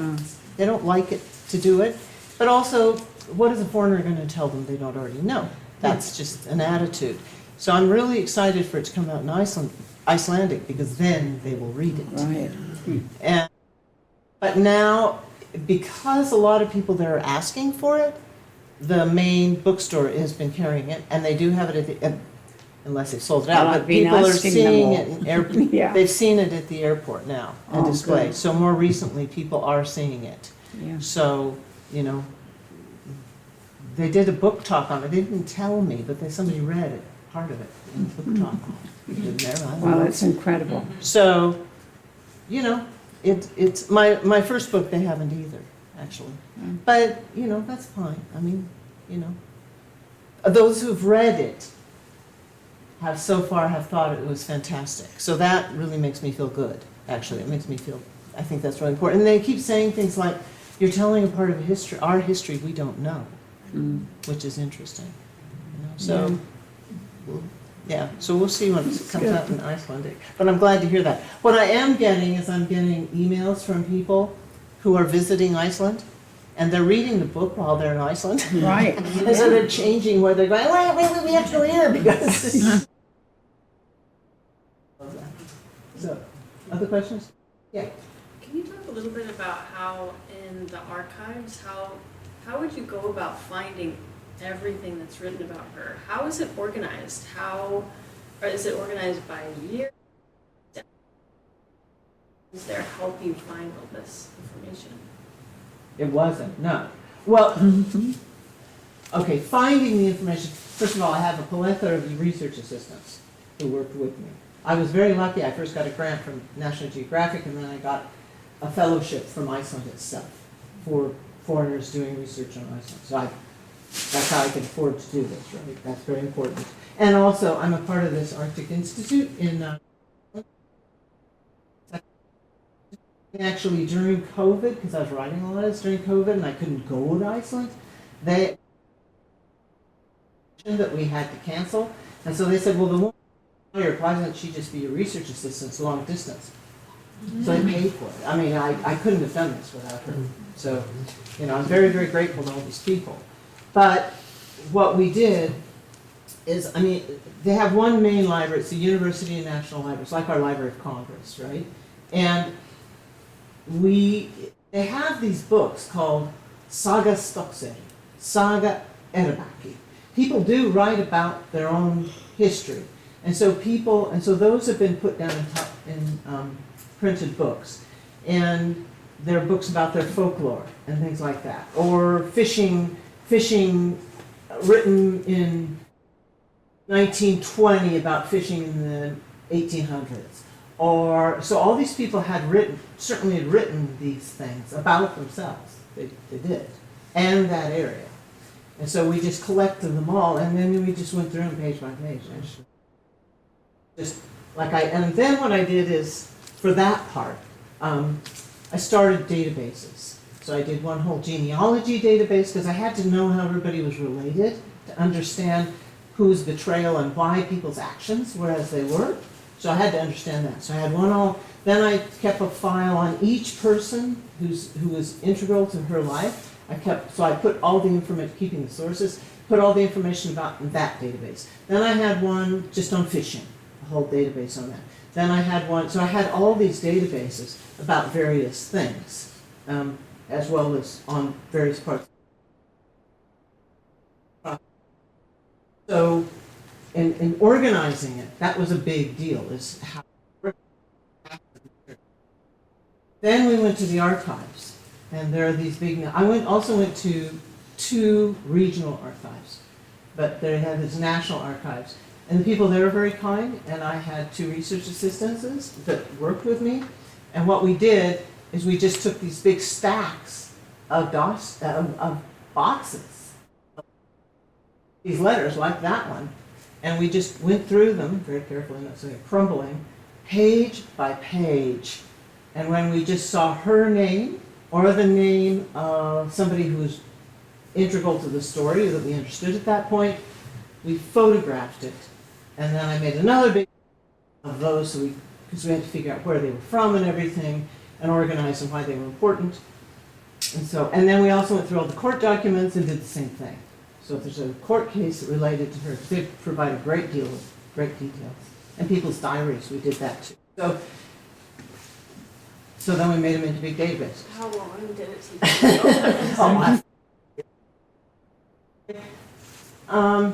They don't like it to do it. But also, what is a foreigner going to tell them they don't already know? That's just an attitude. So I'm really excited for it to come out in Icelandic, because then they will read it. Right. And, but now, because a lot of people there are asking for it, the main bookstore has been carrying it, and they do have it at the, unless they've sold it out, Well, but I've been people are asking them seeing all. it in airport. Yeah. They've seen it at the airport now, on Oh, display. good. So more recently, people are seeing it. Yeah. So, you know, they did a book talk on it. They didn't tell me, but somebody read it, part of it, in the book talk. In there, I don't Well, know. it's incredible. So, you know, it's my first book. They haven't either, actually. But you know, that's fine. I mean, you know, those who've read it have so far thought it was fantastic. So that really makes me feel good. Actually, it makes me feel. I think that's really important. And they keep saying things like, "You're telling a part of history, our history we don't know," which is interesting. You know? So. Yeah, so we'll see when it comes out in Icelandic. But I'm glad to hear that. What I am getting is I'm getting emails from people who are visiting Iceland, and they're reading the book while they're in Iceland. Right. And so they're changing where they're going, wait, we have to go here because. So, other questions? Yeah. Can you talk a little bit about how in the archives, how would you go about finding everything that's written about her? How is it organized? Or is it organized by year? Is there help you find all this information? It wasn't, no. Well, okay, finding the information. First of all, I have a plethora of research assistants who worked with me. I was very lucky. I first got a grant from National Geographic, and then I got a fellowship from Iceland itself for foreigners doing research on Iceland. So that's how I can afford to do this, right? That's very important. And also, I'm a part of this Arctic Institute in actually during COVID, because I was writing a lot of this during COVID and I couldn't go to Iceland, they that we had to cancel. And so they said, well, the woman here, why doesn't she just be a research assistant long distance? So I paid for it. I mean, I couldn't have done this without her. So, you know, I'm very, very grateful to all these people. But what we did is, I mean, they have one main library. It's the University and National Library. It's like our Library of Congress, right? And they have these books called Saga Stokkseri, Saga Erebaki. People do write about their own history. And so those have been put down in printed books. And they're books about their folklore and things like that. Or fishing written in 1920 about fishing in the 1800s. So all these people certainly had written these things about themselves. They did. And that area. And so we just collected them all, and then we just went through them page by page. And then what I did is, for that part, I started databases. So I did one whole genealogy database because I had to know how everybody was related to understand whose betrayal and why people's actions were as they were. So I had to understand that. So I had then I kept a file on each person who was integral to her life. I put all the information, keeping the sources, put all the information about in that database. Then I had one just on fishing, a whole database on that. Then I had one, so I had all these databases about various things, as well as on various parts. So, in organizing it, that was a big deal. Is how. Then we went to the archives, and there are these big. I also went to 2 regional archives, but they have these national archives. And the people there were very kind, and I had 2 research assistants that worked with me. And what we did is we just took these big stacks of boxes, these letters like that one, and we just went through them very carefully, not so they're crumbling, page by page. And when we just saw her name or the name of somebody who was integral to the story that we understood at that point, we photographed it. And then I made another big of those because we had to figure out where they were from and everything and organize them, why they were important. And then we also went through all the court documents and did the same thing. So if there's a court case related to her, they provide a great deal of great details. And people's diaries, we did that too. So then we made them into big databases. How long did it take you to do that?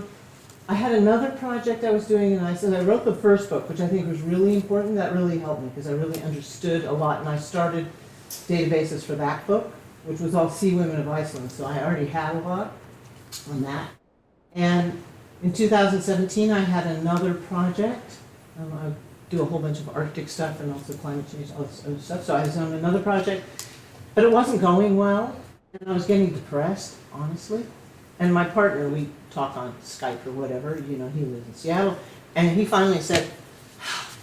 I had another project I was doing in Iceland. I wrote the first book, which I think was really important. That really helped me because I really understood a lot, and I started databases for that book, which was all Sea Women of Iceland. So I already had a lot on that. And in 2017, I had another project. I do a whole bunch of Arctic stuff and also climate change, all this other stuff. So I was on another project, but it wasn't going well, and I was getting depressed, honestly. And my partner, we talk on Skype or whatever, he lives in Seattle, and he finally said,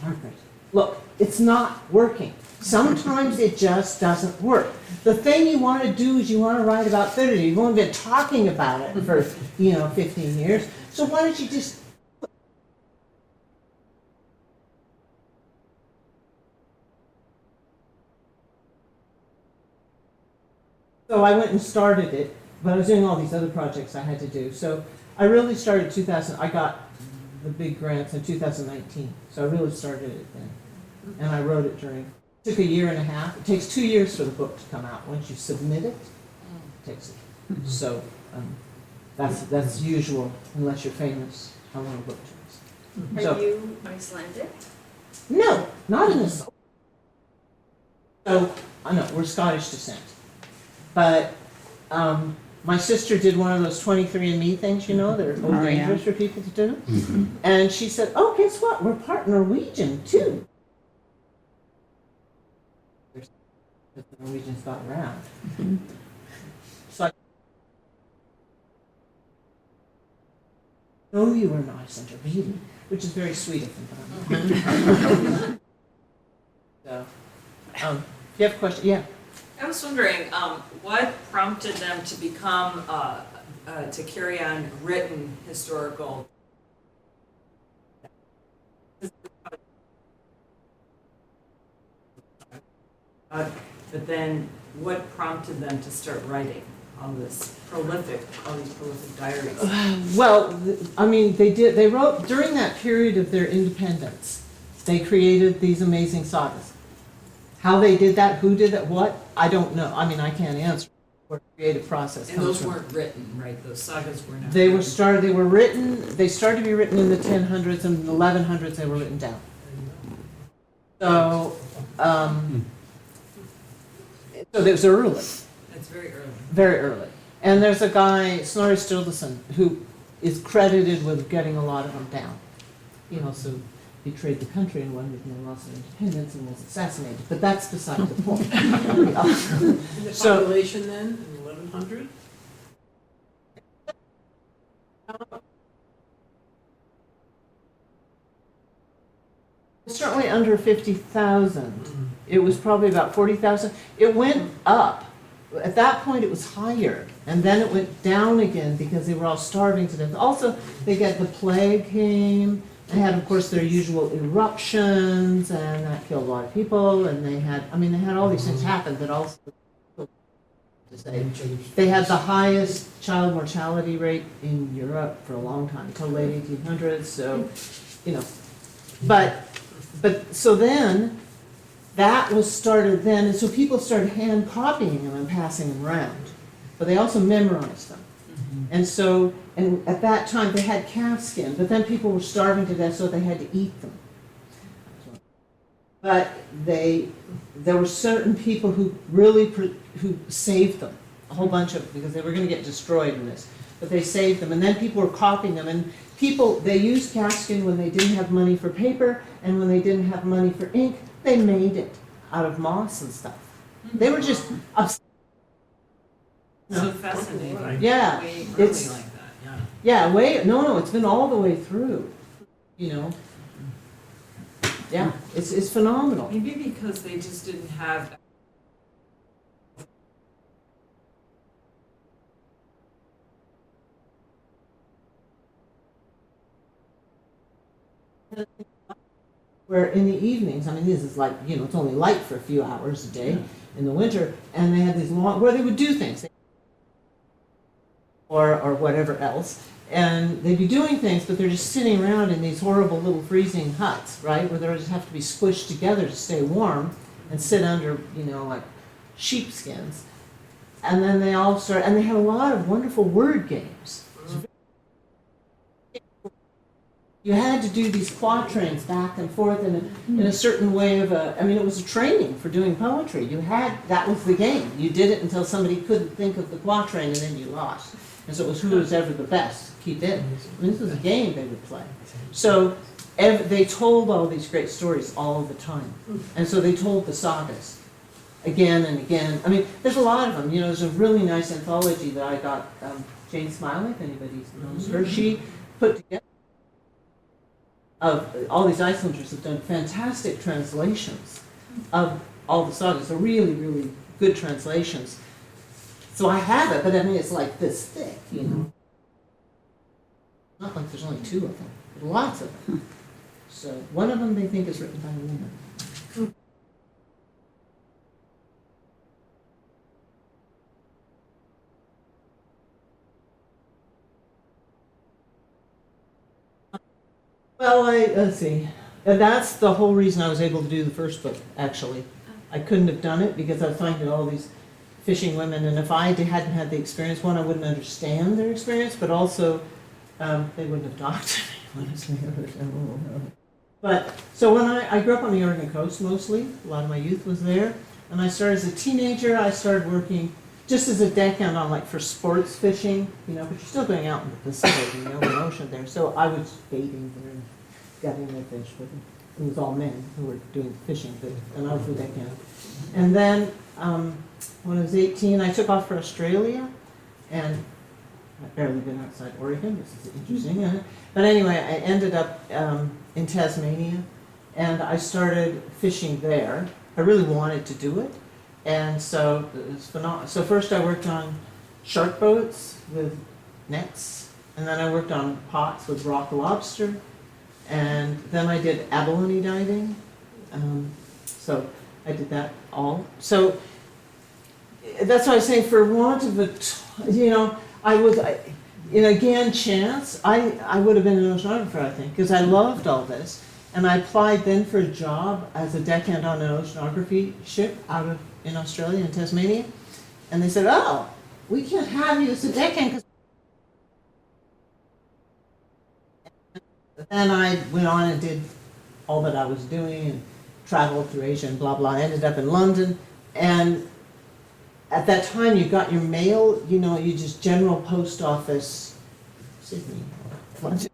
Margaret, look, it's not working. Sometimes it just doesn't work. The thing you want to do is you want to write about theater. You've only been talking about it for, 15 years. So why don't you just... So I went and started it. But I was doing all these other projects I had to do. So I really started 2000. I got the big grants in 2019. So I really started it then. And I wrote it it took a year and a half. It takes 2 years for the book to come out. Once you submit it, it takes it. So that's usual, unless you're famous, how long a book takes. Are you Icelandic? No, not in this. So, I know, we're Scottish descent. But my sister did one of those 23andMe things, that are dangerous for people to do. Mm-hmm. And she said, oh, guess what? We're part Norwegian, too. The Norwegians got around. Mm-hmm. So I know you were an Icelander, really, which is very sweet of them. So, if you have a question, yeah. I was wondering, what prompted them to become, to carry on written historical? But then, what prompted them to start writing all these prolific diaries? Well, they wrote, during that period of their independence, they created these amazing sagas. How they did that, who did that, what, I don't know. I can't answer what creative process And comes those from. weren't written, right? Those sagas were not They written. they started to be written in the 1000s, and in the 1100s they were written down. So, so it was early. That's very early. Very early. And there's a guy, Snorri Sturluson, who is credited with getting a lot of them down. He also betrayed the country and won with no loss of independence and was assassinated. But that's beside the point. And the population then, in 1100? Certainly under 50,000. It was probably about 40,000. It went up. At that point, it was higher, and then it went down again because they were all starving to death. Also, the plague came. They had, of course, their usual eruptions, and that killed a lot of people. And they had all these things happen that also. They had the highest child mortality rate in Europe for a long time, until the late 1800s. So, but so then. That was started then, and so people started hand copying them and passing them around. But they also memorized them. Mm-hmm. And at that time they had calf skin, but then people were starving to death, so they had to eat them. But there were certain people who really who saved them, a whole bunch of, because they were going to get destroyed in this. But they saved them, and then people were copying them, and people, they used calfskin when they didn't have money for paper, and when they didn't have money for ink, they made it out of moss and stuff. They were just obs- So fascinating. Yeah, Way early it's- like that, yeah. Yeah, no, it's been all the way through, you know. Yeah, it's phenomenal. Maybe because they just didn't have Where in the evenings, I mean, this is like, you know, it's only light for a few hours a day in the winter, and they had these long, where they would do things, or whatever else, and they'd be doing things, but they're just sitting around in these horrible little freezing huts, right, where they just have to be squished together to stay warm and sit under, you know, like sheepskins. And then they all started, and they had a lot of wonderful word games. You had to do these quatrains back and forth in a certain way of I mean, it was a training for doing poetry. That was the game. You did it until somebody couldn't think of the quatrain, and then you lost. And so it was who was ever the best, keep it. I mean, this was a game they would play. So they told all these great stories all the time. And so they told the sagas again and again. I mean, there's a lot of them. You know, there's a really nice anthology that I got, Jane Smiley, if anybody knows her, she put together of all these Icelanders have done fantastic translations of all the sagas. They're really, really good translations. So I have it, but I mean, it's like this thick, you know. Not like there's only 2 of them. Lots of them. So one of them they think is written by a woman. Well, let's see. And that's the whole reason I was able to do the first book, actually. I couldn't have done it because I was finding all these fishing women, and if I hadn't had the experience, one, I wouldn't understand their experience, but also they wouldn't have talked to me, honestly. But, so when I grew up on the Oregon coast mostly, a lot of my youth was there, and I started as a teenager, I started working just as a deckhand on like for sports fishing, you know, but you're still going out in the Pacific and the open ocean there. So I was baiting there and getting their fish with them. It was all men who were doing fishing, and I was the deckhand. And then when I was 18, I took off for Australia, and I've barely been outside Oregon. This is interesting, isn't it? But anyway, I ended up in Tasmania, and I started fishing there. I really wanted to do it. And so it was phenomenal. So first I worked on shark boats with nets, and then I worked on pots with rock lobster, and then I did abalone diving. So I did that all. So that's why I say, for want of again, chance, I would have been an oceanographer, I think, because I loved all this. And I applied then for a job as a deckhand on an oceanography ship in Australia, in Tasmania. And they said, oh, we can't have you as a deckhand. Then I went on and did all that I was doing and traveled through Asia and blah, blah. I ended up in London. And at that time, you got your mail, you know, you just general post office, Sydney, London.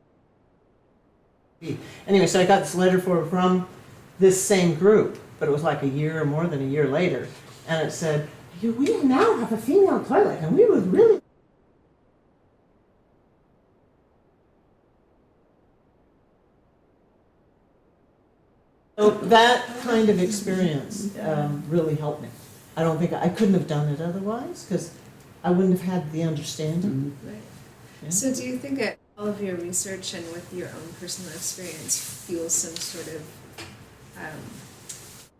Anyway, so I got this letter from this same group, but it was like a year or more than a year later. And it said, we now have a female pilot, and we would really... So that kind of experience really helped me. I don't think I couldn't have done it otherwise, because I wouldn't have had the understanding. Right. Yeah. So do you think that all of your research and with your own personal experience fuels some sort of,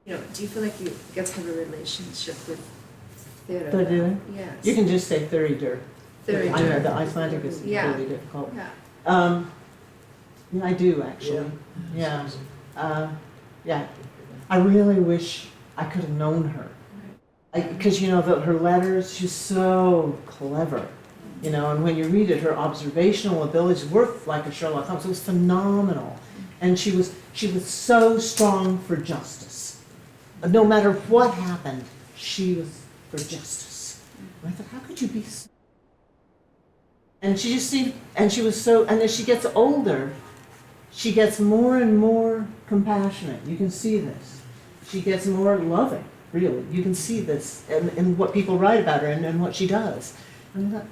do you feel like you get to have a relationship with theater? Theater? Yes. You can just say Thuridur. Thuridur. I know the Icelandic is Yeah. really difficult. Yeah. Yeah, I do actually. Yeah. Yeah. I really wish I could have known her. Because, her letters, she's so clever. And when you read it, her observational abilities were like a Sherlock Holmes. It was phenomenal. And she was so strong for justice. No matter what happened, she was for justice. And I thought, how could you be so... And she just seemed, and she was so, and as she gets older, she gets more and more compassionate. You can see this. She gets more loving, really. You can see this in what people write about her and what she does. And I thought,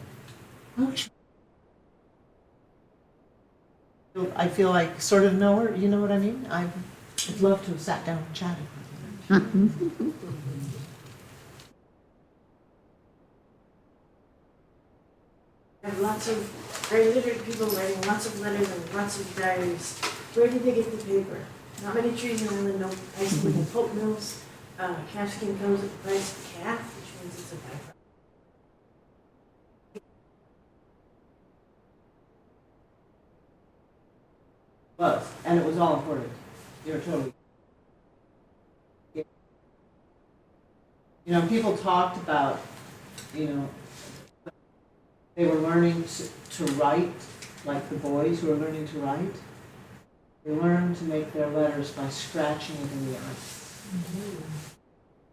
oh, I feel like sort of know her, you know what I mean? I'd love to have sat down and chatted with her. I have lots of very literate people writing lots of letters and lots of diaries. Where did they get the paper? Not many trees in Ireland, no Iceland and pulp mills. Calfskin comes at the price of calf, which means it's a byproduct. Was, and it was all imported. You're totally. You know, people talked about, you know, they were learning to write, like the boys who were learning to write. They learned to make their letters by scratching it in the ice.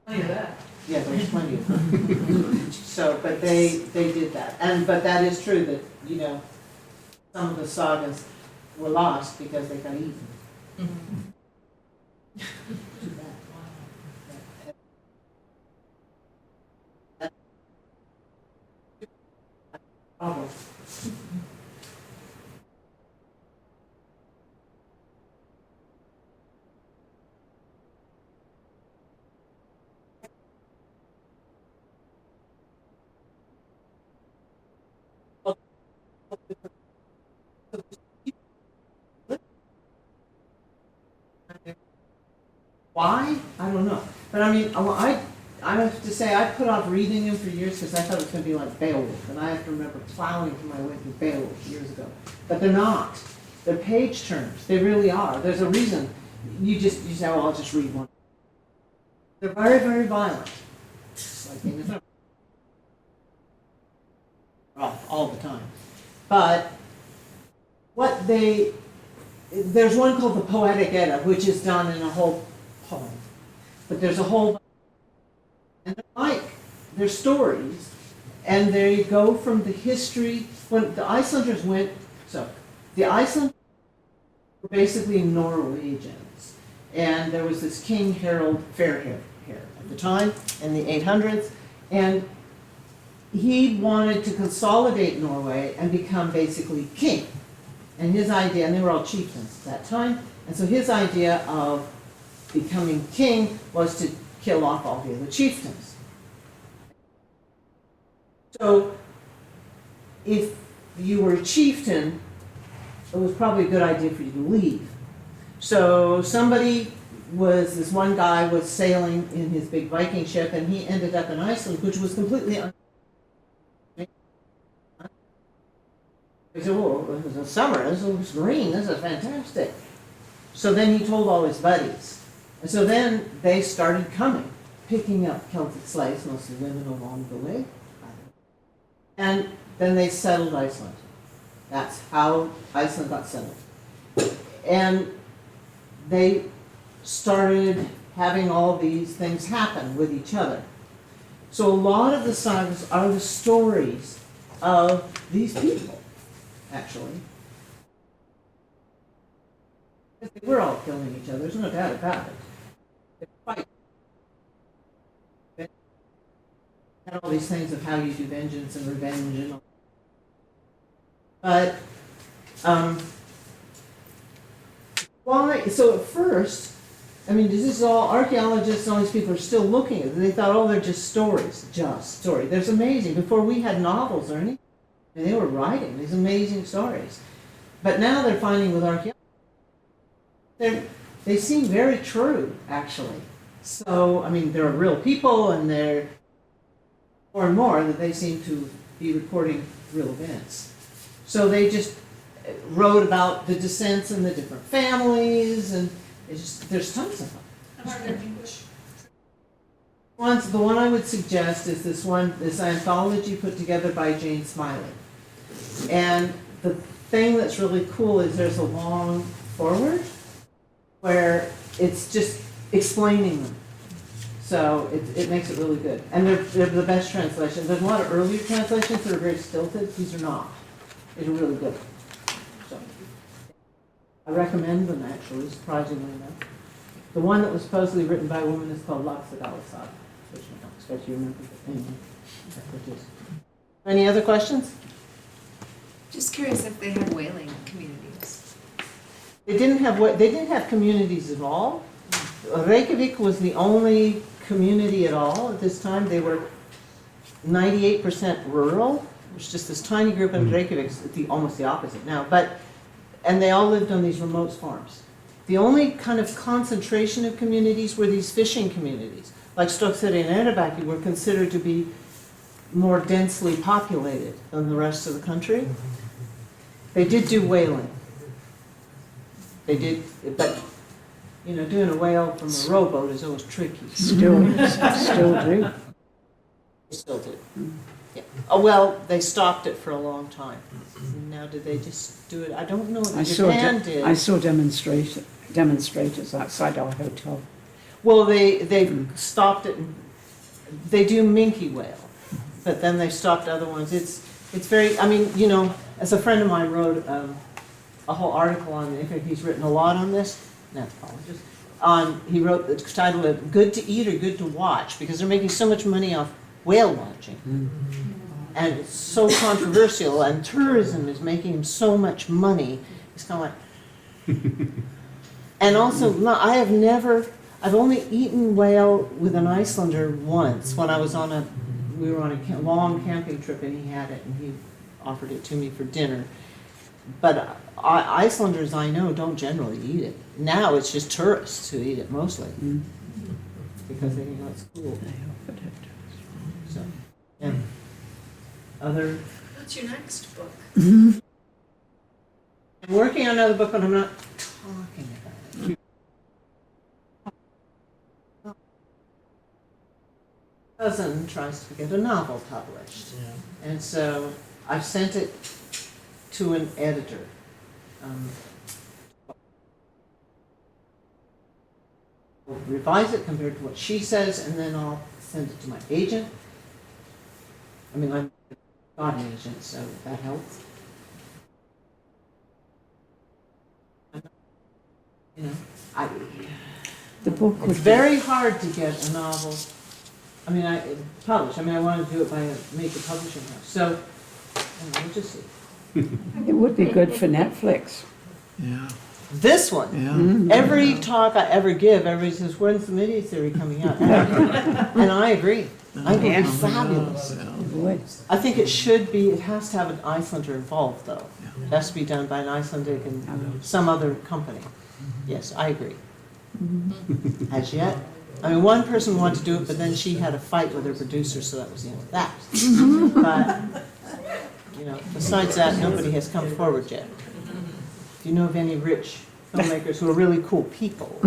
Plenty of that. Yeah, there's plenty of them. So, but they did that. But that is true that, you know, some of the sagas were lost because they got eaten. Too bad. Problem. Why? I don't know. But I mean, I have to say, I put off reading them for years because I thought it was going to be like Beowulf. And I have to remember plowing through my way through Beowulf years ago. But they're not. They're page turners. They really are. There's a reason. You say, oh, I'll just read one. They're very, very violent. Like Game of Thrones. All the time. But there's one called the Poetic Edda, which is done in a whole poem. But there's a whole, and they're stories, and they go from the history, when the Icelanders went, the Icelanders were basically Norwegians, and there was this King Harald Fairhair at the time, in the 800s, and he wanted to consolidate Norway and become basically king. And his idea, and they were all chieftains at that time, and so his idea of becoming king was to kill off all the other chieftains. So if you were a chieftain, it was probably a good idea for you to leave. So this one guy was sailing in his big Viking ship, and he ended up in Iceland, which was completely He said, well, it was a summer, this looks green, this is fantastic. So then he told all his buddies. And so then they started coming, picking up Celtic slaves, mostly women along the way. And then they settled Iceland. That's how Iceland got settled. And they started having all these things happen with each other. So a lot of the sagas are the stories of these people, actually. They were all killing each other, there's no doubt about it. They fight. They had all these things of how you do vengeance and revenge and all. But why? So at first, I mean, this is all archaeologists and all these people are still looking at it. They thought, oh, they're just stories, There's amazing. Before we had novels or anything, and they were writing these amazing stories. But now they're finding with archaeology, they seem very true, actually. So, I mean, there are real people, and they're more and more that they seem to be recording real events. So they just wrote about the descents and the different families, and there's tons of them. Are there English? The one I would suggest is this anthology put together by Jane Smiley. And the thing that's really cool is there's a long foreword where it's just explaining them. So it makes it really good. And they're the best translations. There's a lot of earlier translations that are very stilted. These are not. It's really good. So, I recommend them actually, surprisingly enough. The one that was supposedly written by a woman is called Laxadalasad, which I don't expect you remember, but anyway, that's what it is. Any other questions? Just curious if they had whaling communities. They didn't have communities at all. Reykjavik was the only community at all at this time. They were 98% rural. It was just this tiny group in Reykjavik, almost the opposite now. And they all lived on these remote farms. The only kind of concentration of communities were these fishing communities. Like Stokkseyri and Erebaki were considered to be more densely populated than the rest of the country. They did do whaling. They did, but doing a whale from a rowboat is always tricky. Still do. They still do. Yeah. Oh, well, they stopped it for a long time. Now, did they just do it? I don't know. Japan did. I saw demonstrators outside our hotel. Well, they stopped it. They do minke whale, but then they stopped other ones. It's very. I mean, as a friend of mine wrote a whole article on it. In fact, he's written a lot on this. Anthropologist. He wrote the title of "Good to Eat or Good to Watch" because they're making so much money off whale watching. And it's so controversial, and tourism is making him so much money. It's kind of like, and also, I've only eaten whale with an Icelander once when we were on a long camping trip and he had it and he offered it to me for dinner. But Icelanders I know don't generally eat it. Now it's just tourists who eat it mostly because they think it's cool. So, yeah. What's your next book? I'm working on another book, but I'm not talking about it. Cousin tries to get a novel published, and so I've sent it to an editor. I'll revise it compared to what she says, and then I'll send it to my agent. I mean, I'm not an agent, so that helps. The book It's was very hard to get a novel. I mean, published. I mean, I want to do it by a major publishing house. So, we'll just see. It would be good for Netflix. Yeah, This one. yeah. Every talk I ever give, everybody says, "When's the media theory coming out?" And I agree. I think it's fabulous. It would. I think it should be. It has to have an Icelander involved, though. It has to be done by an Icelandic and some other company. Yes, I agree. As yet, I mean, one person wanted to do it, but then she had a fight with her producer, so that was the end of that. But besides that, nobody has come forward yet. Do you know of any rich filmmakers who are really cool people?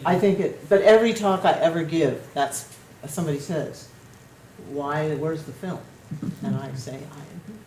I think but every talk I ever give, somebody says, where's the film? And I say, I agree.